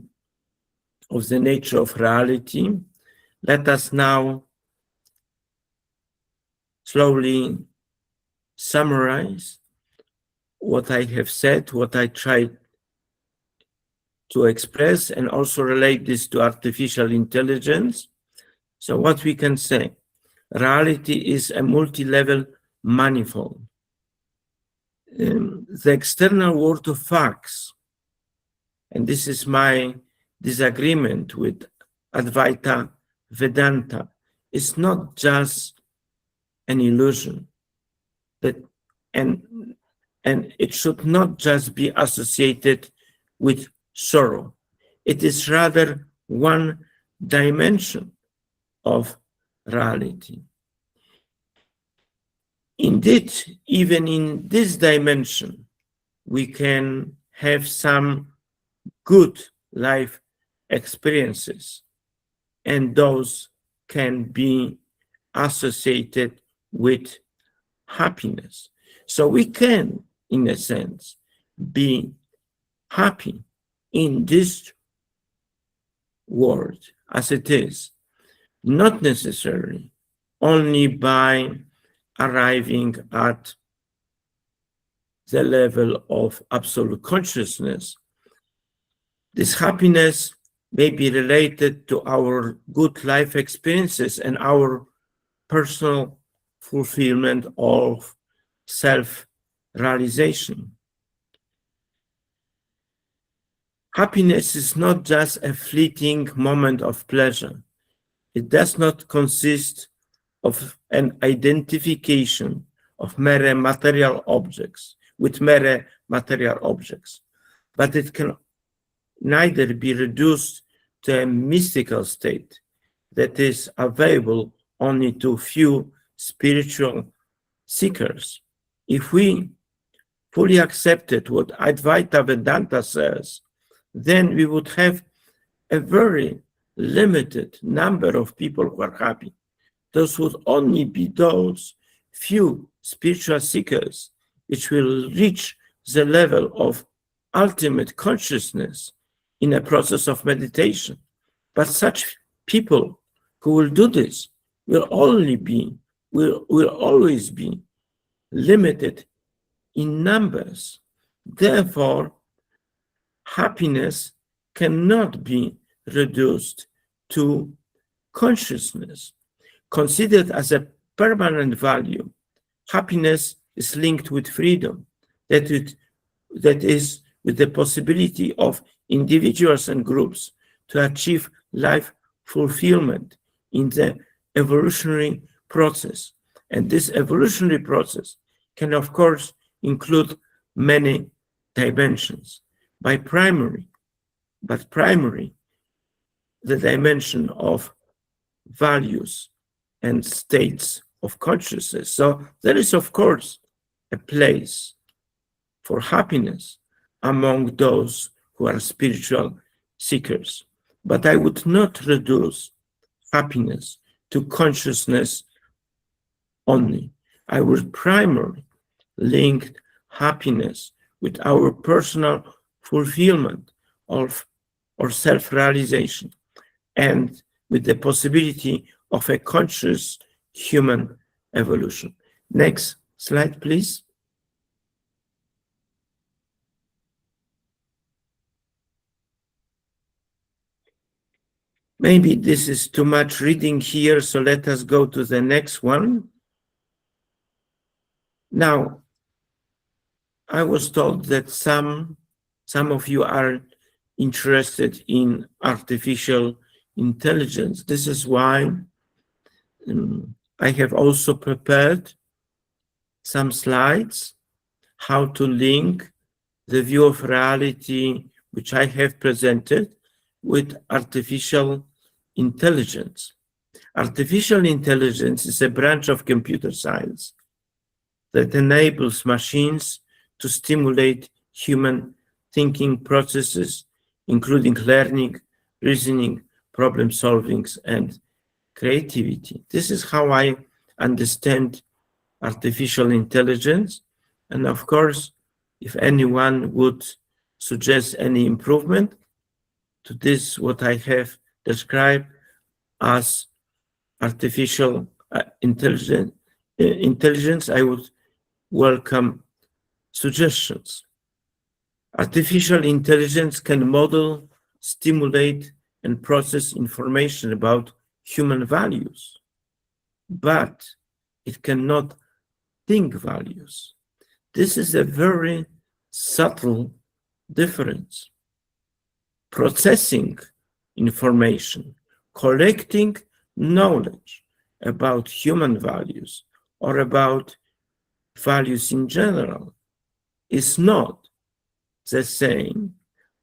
of the nature of reality. Let us now slowly summarize what I have said, what I tried to express, and also relate this to artificial intelligence. So what we can say, reality is a multi-level manifold. The external world of facts, and this is my disagreement with Advaita Vedanta, is not just an illusion, that and it should not just be associated with sorrow. It is rather one dimension of reality. Indeed, even in this dimension, we can have some good life experiences, and those can be associated with happiness. So we can, in a sense, be happy in this world as it is, not necessarily only by arriving at the level of absolute consciousness. This happiness may be related to our good life experiences and our personal fulfillment of self-realization. Happiness is not just a fleeting moment of pleasure. It does not consist of an identification of mere material objects with mere material objects, but it can neither be reduced to a mystical state that is available only to few spiritual seekers. If we fully accepted what Advaita Vedanta says, then we would have a very limited number of people who are happy. Those would only be those few spiritual seekers which will reach the level of ultimate consciousness in a process of meditation. But such people who will do this will always be limited in numbers. Therefore, happiness cannot be reduced to consciousness. Considered as a permanent value, happiness is linked with freedom, that is with the possibility of individuals and groups to achieve life fulfillment in the evolutionary process. And this evolutionary process can, of course, include many dimensions. But primary, the dimension of values and states of consciousness. So there is, of course, a place for happiness among those who are spiritual seekers. But I would not reduce happiness to consciousness only. I would primarily link happiness with our personal fulfillment of or self-realization, and with the possibility of a conscious human evolution. Next slide, please. Maybe this is too much reading here, so let us go to the next one. Now, I was told that some of you are interested in artificial intelligence. This is why I have also prepared some slides how to link the view of reality which I have presented with artificial intelligence. Artificial intelligence is a branch of computer science that enables machines to stimulate human thinking processes, including learning, reasoning, problem solving, and creativity. This is how I understand artificial intelligence. And of course, if anyone would suggest any improvement to this, what I have described as artificial intelligence, I would welcome suggestions. Artificial intelligence can model, stimulate, and process information about human values, but it cannot think values. This is a very subtle difference. Processing information, collecting knowledge about human values or about values in general is not the same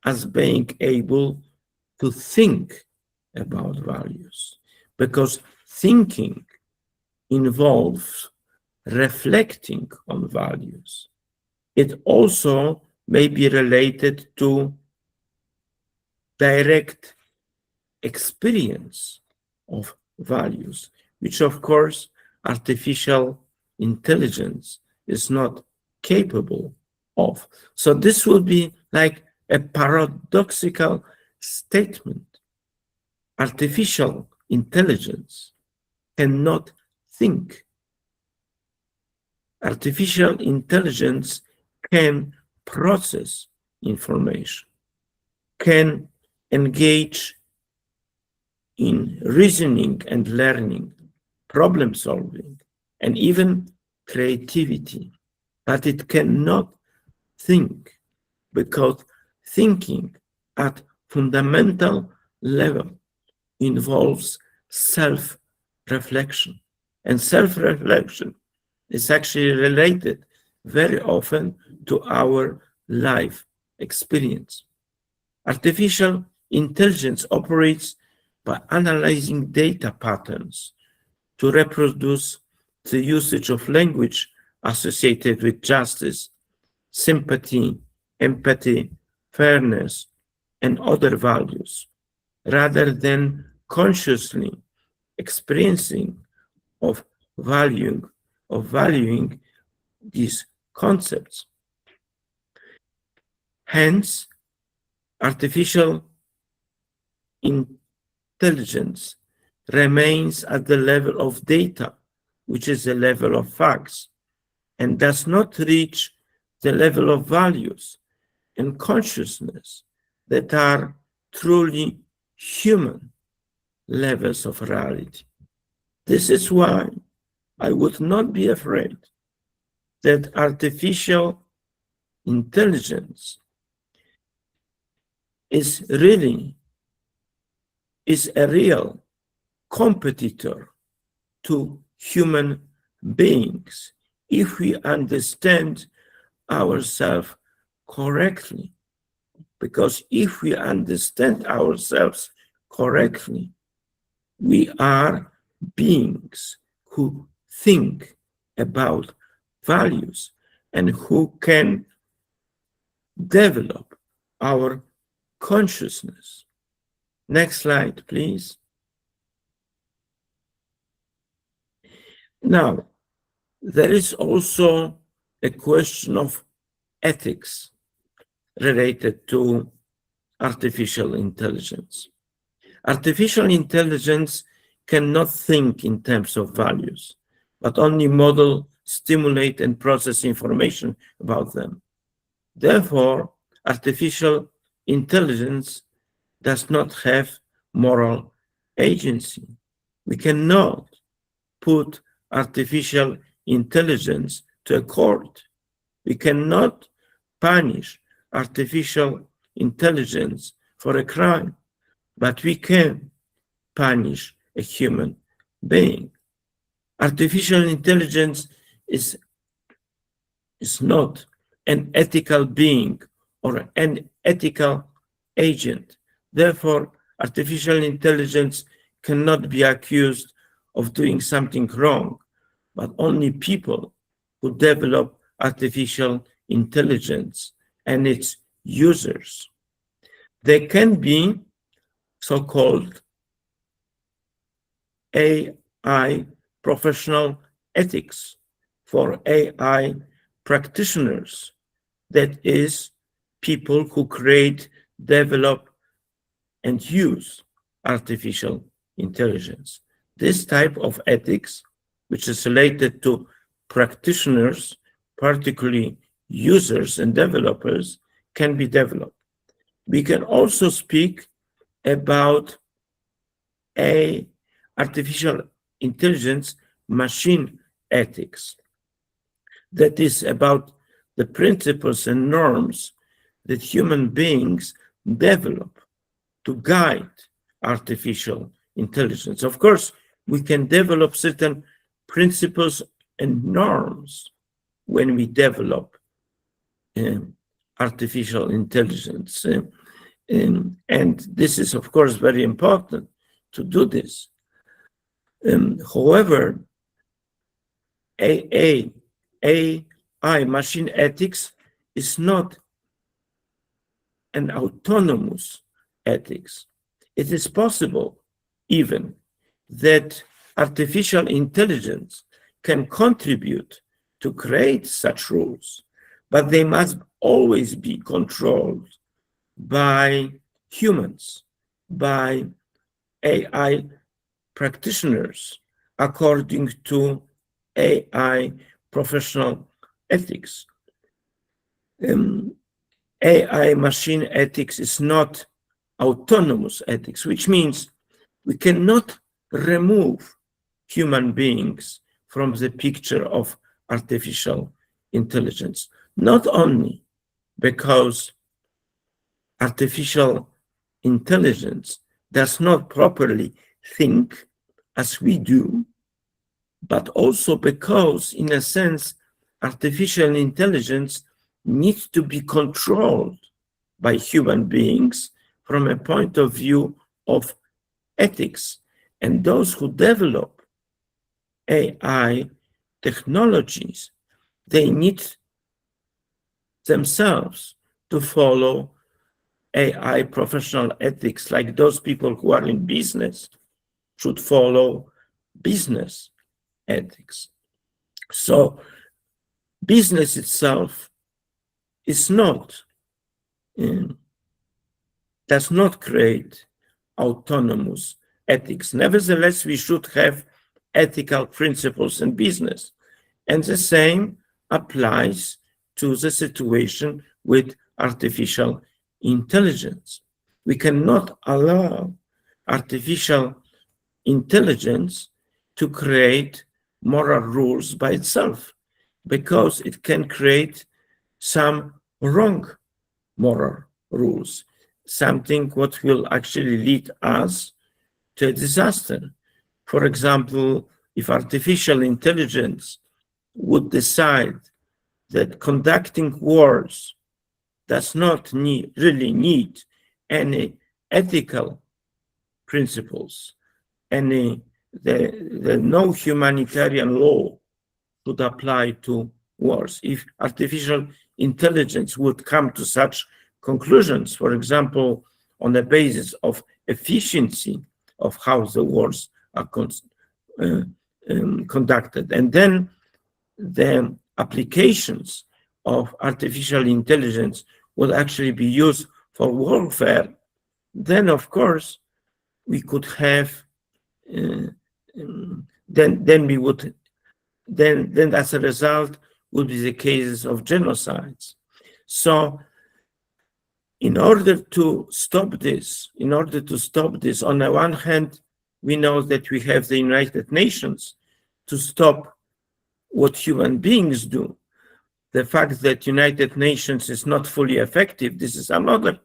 as being able to think about values, because thinking involves reflecting on values. It also may be related to direct experience of values, which of course artificial intelligence is not capable of. So this would be like a paradoxical statement. Artificial intelligence cannot think. Artificial intelligence can process information, can engage in reasoning and learning, problem solving, and even creativity, but it cannot think, because thinking at fundamental level involves self-reflection, and self-reflection is actually related very often to our life experience. Artificial intelligence operates by analyzing data patterns to reproduce the usage of language associated with justice, sympathy, empathy, fairness, and other values, rather than consciously experiencing of valuing these concepts. Hence, artificial intelligence remains at the level of data, which is the level of facts, and does not reach the level of values and consciousness that are truly human levels of reality. This is why I would not be afraid that artificial intelligence is a real competitor to human beings if we understand ourselves correctly. Because if we understand ourselves correctly, we are beings who think about values and who can develop our consciousness. Next slide, please. Now, there is also a question of ethics related to artificial intelligence. Artificial intelligence cannot think in terms of values, but only model, stimulate, and process information about them. Therefore, artificial intelligence does not have moral agency. We cannot put artificial intelligence to a court. We cannot punish artificial intelligence for a crime, but we can punish a human being. Artificial intelligence is not an ethical being or an ethical agent. Therefore, artificial intelligence cannot be accused of doing something wrong, but only people who develop artificial intelligence and its users. There can be so-called AI professional ethics for AI practitioners. That is, people who create, develop, and use artificial intelligence. This type of ethics, which is related to practitioners, particularly users and developers, can be developed. We can also speak about artificial intelligence machine ethics. That is about the principles and norms that human beings develop to guide artificial intelligence. Of course, we can develop certain principles and norms when we develop artificial intelligence. And this is, of course, very important to do this. However, AI machine ethics is not an autonomous ethics. It is possible even that artificial intelligence can contribute to create such rules, but they must always be controlled by humans, by AI practitioners, according to AI professional ethics. AI machine ethics is not autonomous ethics, which means we cannot remove human beings from the picture of artificial intelligence, not only because artificial intelligence does not properly think as we do, but also because, in a sense, artificial intelligence needs to be controlled by human beings from a point of view of ethics. And those who develop AI technologies, they need themselves to follow AI professional ethics, like those people who are in business should follow business ethics. So business itself is not, does not create autonomous ethics. Nevertheless, we should have ethical principles in business. And the same applies to the situation with artificial intelligence. We cannot allow artificial intelligence to create moral rules by itself, because it can create some wrong moral rules, something what will actually lead us to a disaster. For example, if artificial intelligence would decide that conducting wars does not really need any ethical principles, no humanitarian law would apply to wars. If artificial intelligence would come to such conclusions, for example, on the basis of efficiency of how the wars are conducted, and then the applications of artificial intelligence would actually be used for warfare, then of course we could have then as a result would be the cases of genocides. So in order to stop this, on the one hand, we know that we have the United Nations to stop what human beings do. The fact that United Nations is not fully effective, this is another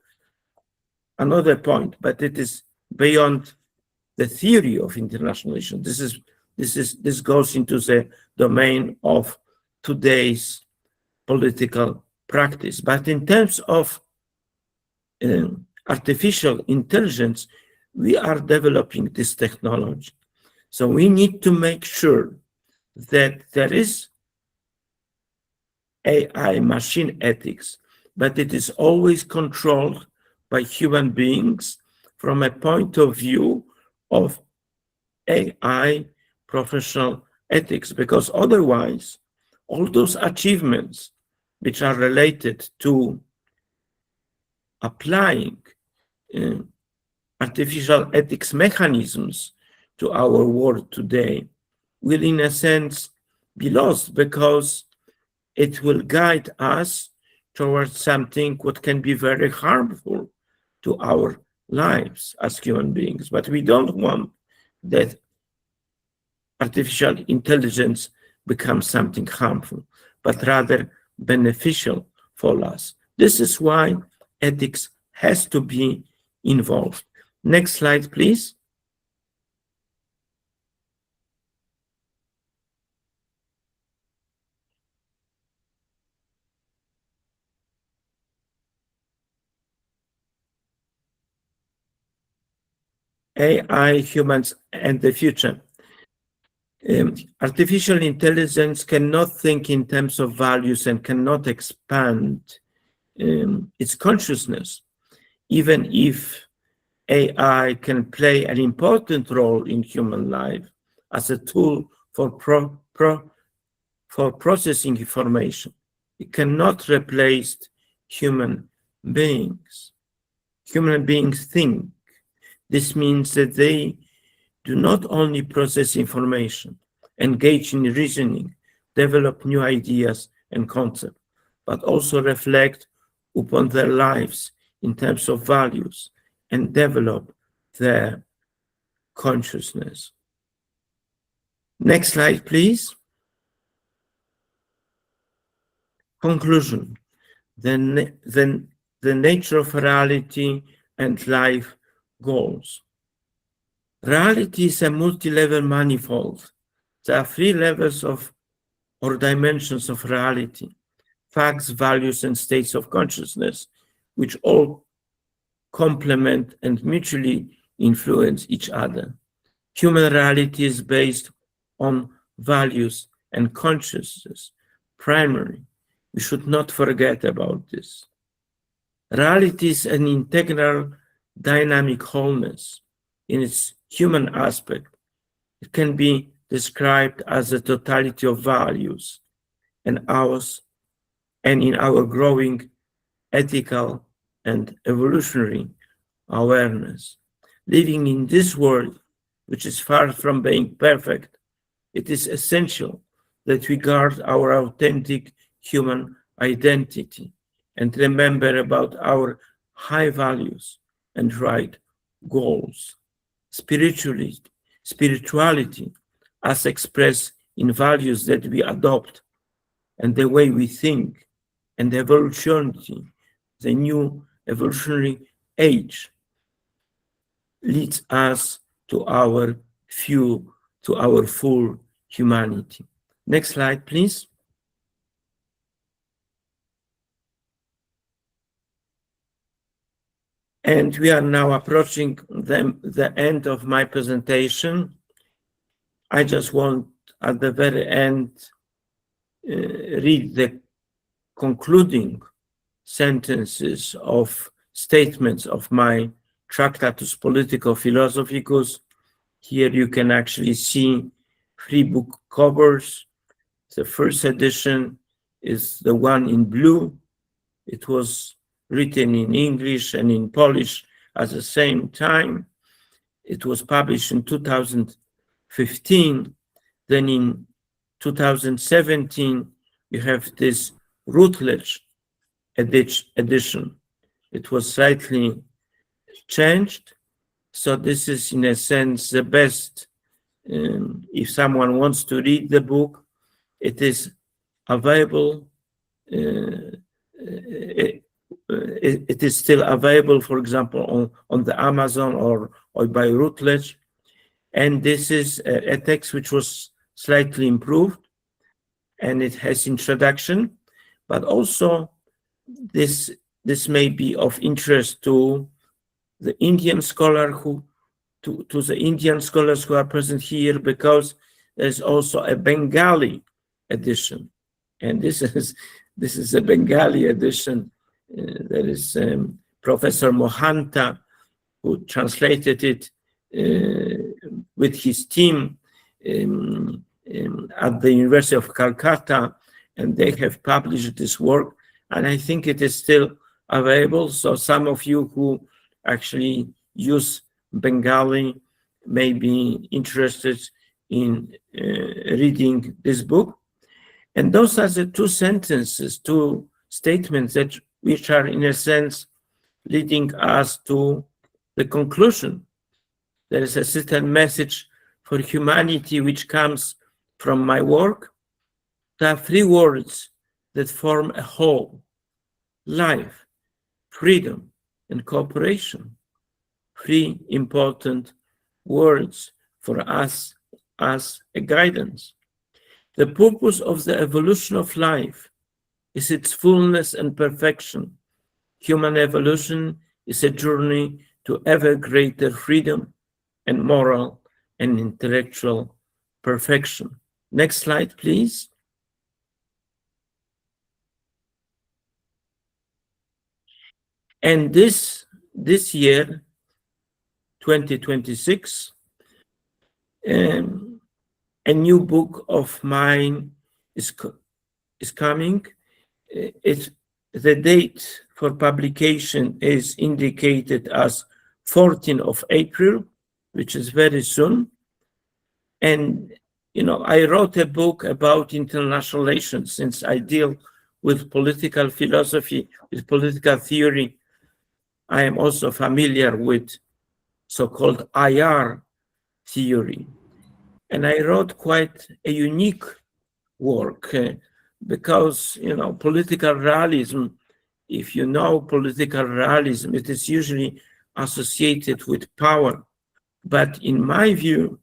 point, but it is beyond the theory of international relations. This goes into the domain of today's political practice. But in terms of artificial intelligence, we are developing this technology. So we need to make sure that there is AI machine ethics, but it is always controlled by human beings from a point of view of AI professional ethics, because otherwise, all those achievements which are related to applying artificial ethics mechanisms to our world today will, in a sense, be lost, because it will guide us towards something what can be very harmful to our lives as human beings. But we don't want that artificial intelligence becomes something harmful, but rather beneficial for us. This is why ethics has to be involved. Next slide, please. AI, humans, and the future. Artificial intelligence cannot think in terms of values and cannot expand its consciousness, even if AI can play an important role in human life as a tool for processing information. It cannot replace human beings. Human beings think. This means that they do not only process information, engage in reasoning, develop new ideas and concepts, but also reflect upon their lives in terms of values and develop their consciousness. Next slide, please. Conclusion. The nature of reality and life goals. Reality is a multi-level manifold. There are 3 levels of or dimensions of reality: facts, values, and states of consciousness, which all complement and mutually influence each other. Human reality is based on values and consciousness, primary. We should not forget about this. Reality is an integral, dynamic wholeness in its human aspect. It can be described as a totality of values and in our growing ethical and evolutionary awareness. Living in this world, which is far from being perfect, it is essential that we guard our authentic human identity and remember about our high values and right goals. Spirituality, as expressed in values that we adopt and the way we think, and evolutionity, the new evolutionary age, leads us to our full humanity. Next slide, please. And we are now approaching the end of my presentation. I just want at the very end read the concluding sentences of statements of my Tractatus Politico Philosophicus. Here you can actually see 3 book covers. The first edition is the one in blue. It was written in English and in Polish at the same time. It was published in 2015. Then in 2017, you have this Routledge edition. It was slightly changed. So this is, in a sense, the best. If someone wants to read the book, it is available. It is still available, for example, on the Amazon or by Routledge. And this is a text which was slightly improved, and it has introduction, but also this may be of interest to the Indian scholar to the Indian scholars who are present here, because there's also a Bengali edition, and this is a Bengali edition. There is Professor Mohanta, who translated it with his team at the University of Calcutta, and they have published this work, and I think it is still available. So some of you who actually use Bengali may be interested in reading this book. And those are the two sentences, two statements which are, in a sense, leading us to the conclusion. There is a certain message for humanity which comes from my work. There are three words that form a whole: life, freedom, and cooperation. Three important words for us as a guidance. The purpose of the evolution of life is its fullness and perfection. Human evolution is a journey to ever greater freedom and moral and intellectual perfection. Next slide, please. And this year, 2026, a new book of mine is coming. The date for publication is indicated as 14th of April, which is very soon. And, I wrote a book about international relations, since I deal with political philosophy, with political theory. I am also familiar with so-called IR theory. And I wrote quite a unique work because, political realism, if you know political realism, it is usually associated with power. But in my view,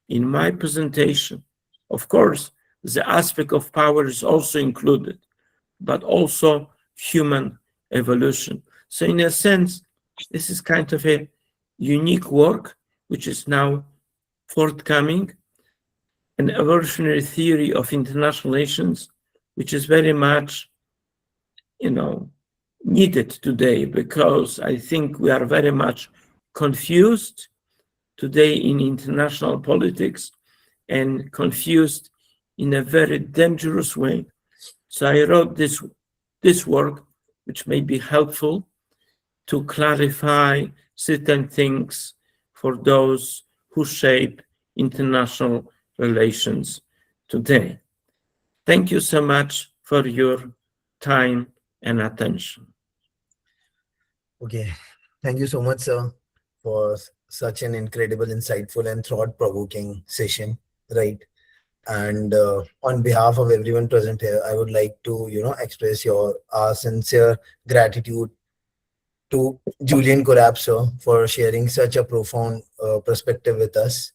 in my presentation, of course, the aspect of power is also included, but also human evolution. So in a sense, this is kind of a unique work, which is now forthcoming, an evolutionary theory of international relations, which is very much, needed today, because I think we are very much confused today in international politics, and confused in a very dangerous way. So I wrote this work, which may be helpful to clarify certain things for those who shape international relations today. Thank you so much for your time and attention. Okay, thank you so much, sir, for such an incredible, insightful, and thought-provoking session, right? And on behalf of everyone present here, I would like to, express our sincere gratitude to Julian Korab, sir, for sharing such a profound perspective with us.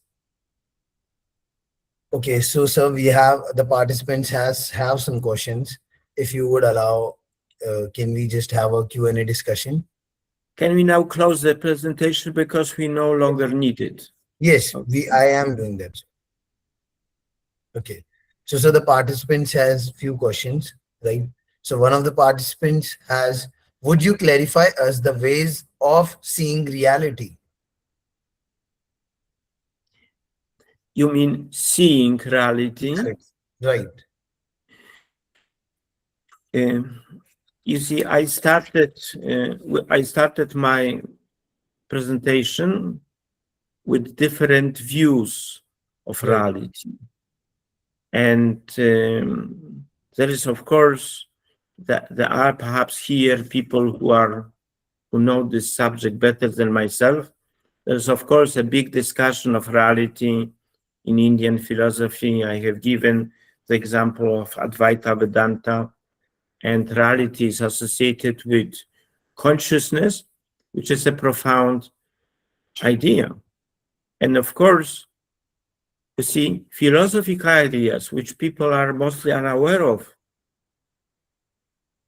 Okay, so sir, we have the participants have some questions. If you would allow, can we just have a Q&A discussion? Can we now close the presentation because we no longer need it? Yes, Okay. I am doing that. Okay, so the participants has few questions, right? So one of the participants has, would you clarify us the ways of seeing reality? You mean seeing reality? Right. You see, I started my presentation with different views of reality, and there is, of course, that there are perhaps here people who know this subject better than myself. There's, of course, a big discussion of reality in Indian philosophy. I have given the example of Advaita Vedanta, and reality is associated with consciousness, which is a profound idea. And of course, you see, philosophical ideas, which people are mostly unaware of,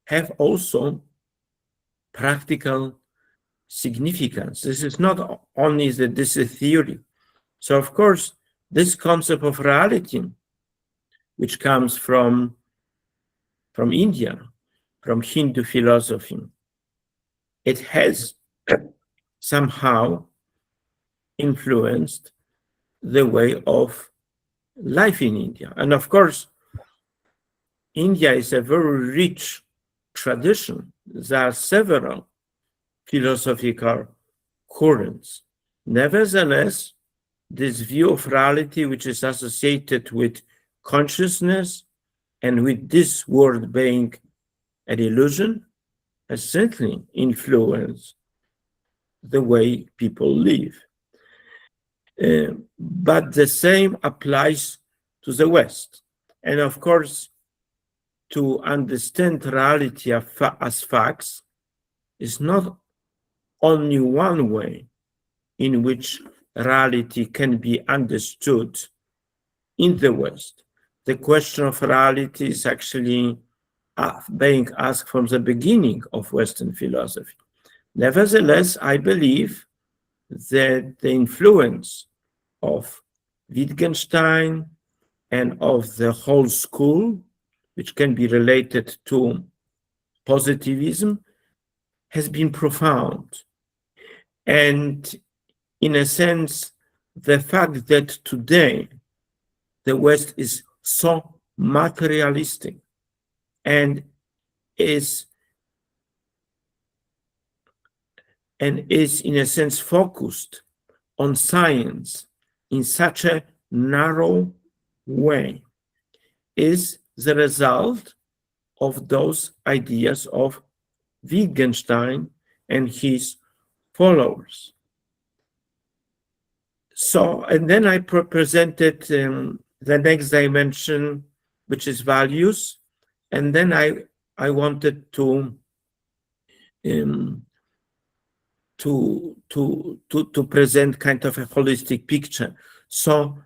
have also practical significance. This is not only that this is theory. So, of course, this concept of reality, which comes from India, from Hindu philosophy, it has somehow influenced the way of life in India. And of course, India is a very rich tradition. There are several philosophical currents. Nevertheless, this view of reality, which is associated with consciousness and with this world being an illusion, has certainly influenced the way people live. But the same applies to the West. And of course, to understand reality as facts is not only one way in which reality can be understood in the West. The question of reality is actually being asked from the beginning of Western philosophy. Nevertheless, I believe that the influence of Wittgenstein and of the whole school, which can be related to positivism, has been profound. And in a sense, the fact that today the West is so materialistic and is in a sense focused on science in such a narrow way is the result of those ideas of Wittgenstein and his followers. So, and then I presented the next dimension, which is values, and then I wanted to present kind of a holistic picture. So,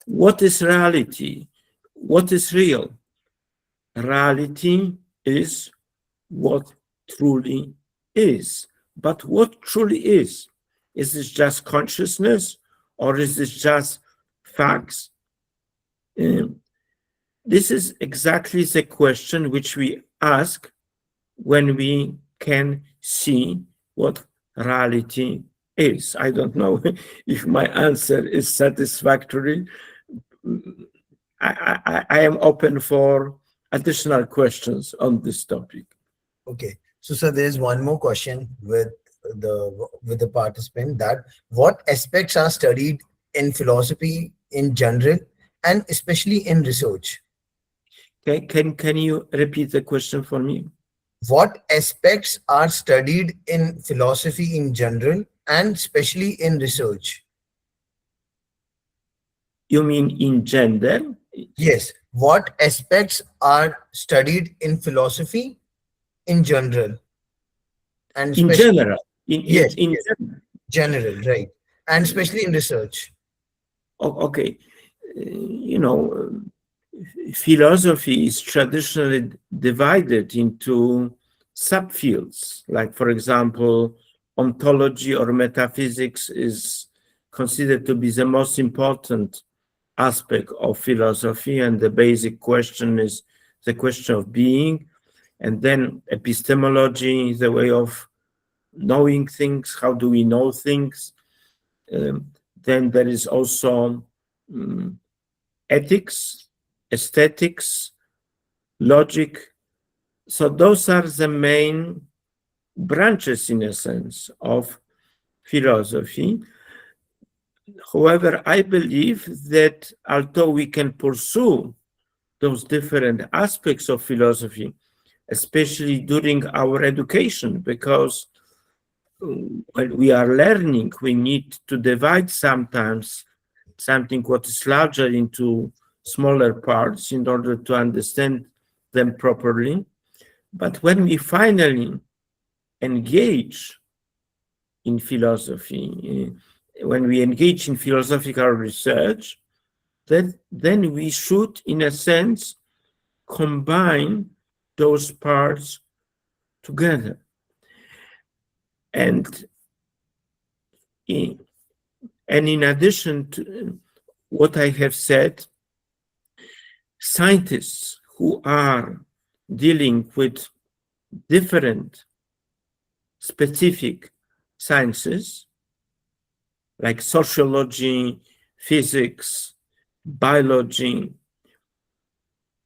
what is reality? What is real? Reality is what truly is. But what truly is? Is this just consciousness, or is this just facts? This is exactly the question which we ask when we can see what reality is. I don't know if my answer is satisfactory. I am open for additional questions on this topic. Okay, so sir, there is one more question with the participant, that what aspects are studied in philosophy in general and especially in research? Okay, can you repeat the question for me? What aspects are studied in philosophy in general and especially in research? You mean in gender? Yes. What aspects are studied in philosophy in general and In especially general. yes, In yes, general, right, and especially in research? Okay. Philosophy is traditionally divided into subfields. Like, for example, ontology or metaphysics is considered to be the most important aspect of philosophy, and the basic question is the question of being. And then epistemology, the way of knowing things, how do we know things? Then there is also ethics, aesthetics, logic. So those are the main branches, in a sense, of philosophy. However, I believe that although we can pursue those different aspects of philosophy, especially during our education, because when we are learning, we need to divide sometimes something what is larger into smaller parts in order to understand them properly. But when we finally engage in philosophy, when we engage in philosophical research, then we should, in a sense, combine those parts together. And in addition to what I have said, scientists who are dealing with different specific sciences like sociology, physics, biology,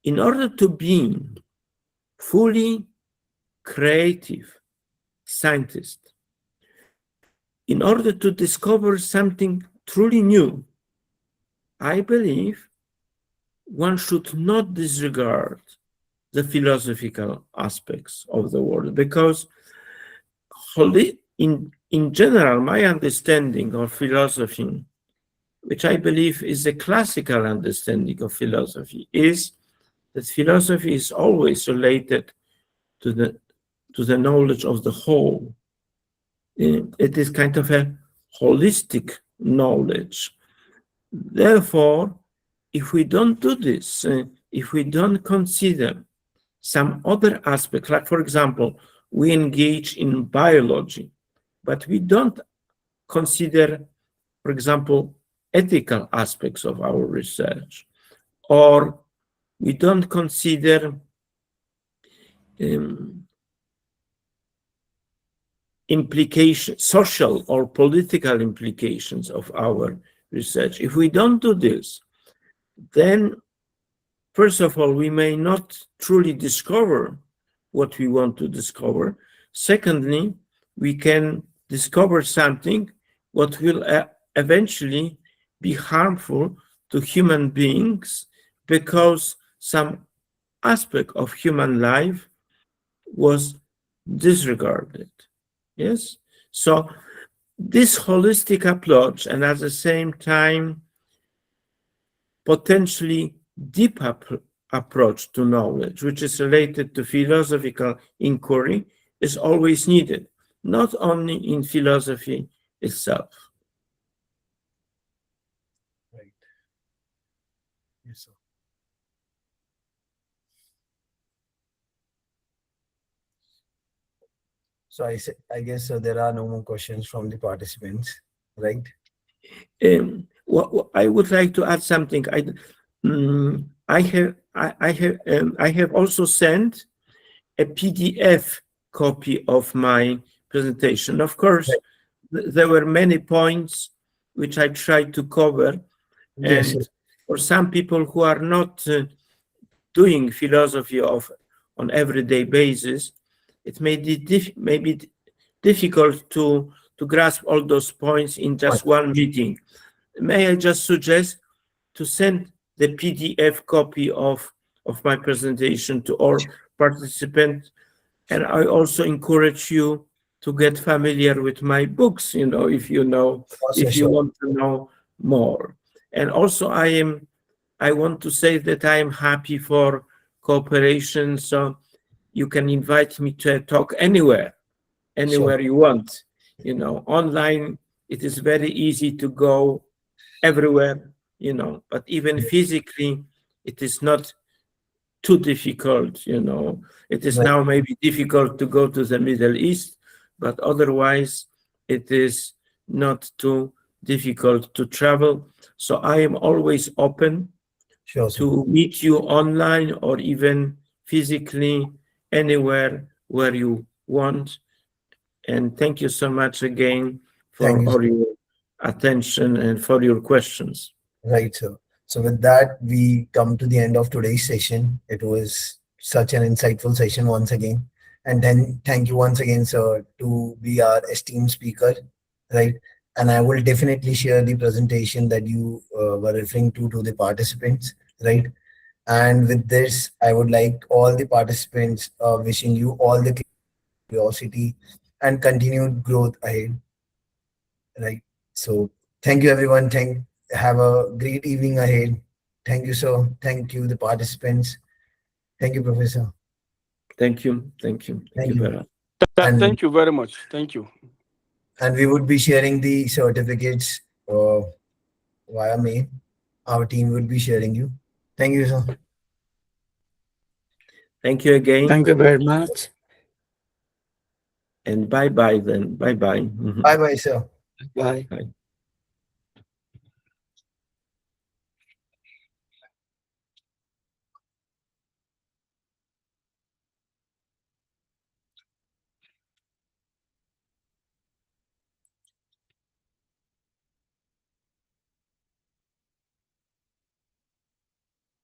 in order to be fully creative scientist, in order to discover something truly new, I believe one should not disregard the philosophical aspects of the world, because in general, my understanding of philosophy, which I believe is a classical understanding of philosophy, is that philosophy is always related to the knowledge of the whole. It is kind of a holistic knowledge. Therefore, if we don't do this, if we don't consider some other aspects, like for example, we engage in biology, but we don't consider, for example, ethical aspects of our research, or we don't consider implications, social or political implications of our research. If we don't do this, then first of all, we may not truly discover what we want to discover. Secondly, we can discover something what will eventually be harmful to human beings because some aspect of human life was disregarded. Yes? So this holistic approach, and at the same time potentially deep approach to knowledge, which is related to philosophical inquiry, is always needed, not only in philosophy itself. Right. Yes, sir. So I guess there are no more questions from the participants, right? What I would like to add something. I have also sent a PDF copy of my presentation. Of course, there were many points which I tried to cover, Yes, and for some people who are not doing philosophy on everyday basis, it may be difficult to grasp all those points in just one meeting. May I just suggest to send the PDF copy of my presentation to all participants, and I also encourage you to get familiar with my books, if you want to know more. And also I want to say that I am happy for cooperation, so you can invite me to a talk anywhere you want. Online, it is very easy to go everywhere, but even physically, it is not too difficult. It is now maybe difficult to go to the Middle East, but otherwise, it is not too difficult to travel. So I am always open to meet you online or even physically anywhere where you want. And thank you so much again for all your attention and for your questions. Right, sir. So with that, we come to the end of today's session. It was such an insightful session once again. And then thank you once again, sir, to be our esteemed speaker, right? And I will definitely share the presentation that you were referring to the participants, right? And with this, I would like all the participants wishing you all the curiosity and continued growth ahead. Right. So thank you, everyone. Have a great evening ahead. Thank you, sir. Thank you, the participants. Thank you, Professor. Thank you. Thank you. Thank Thank you you. very much. And Thank you very much. Thank you. we would be sharing the certificates via mail. Our team would be sharing you. Thank you, sir. Thank you again. Thank you very much. And bye bye then. Bye bye. Bye bye, sir. Bye. Bye.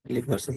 Leave us.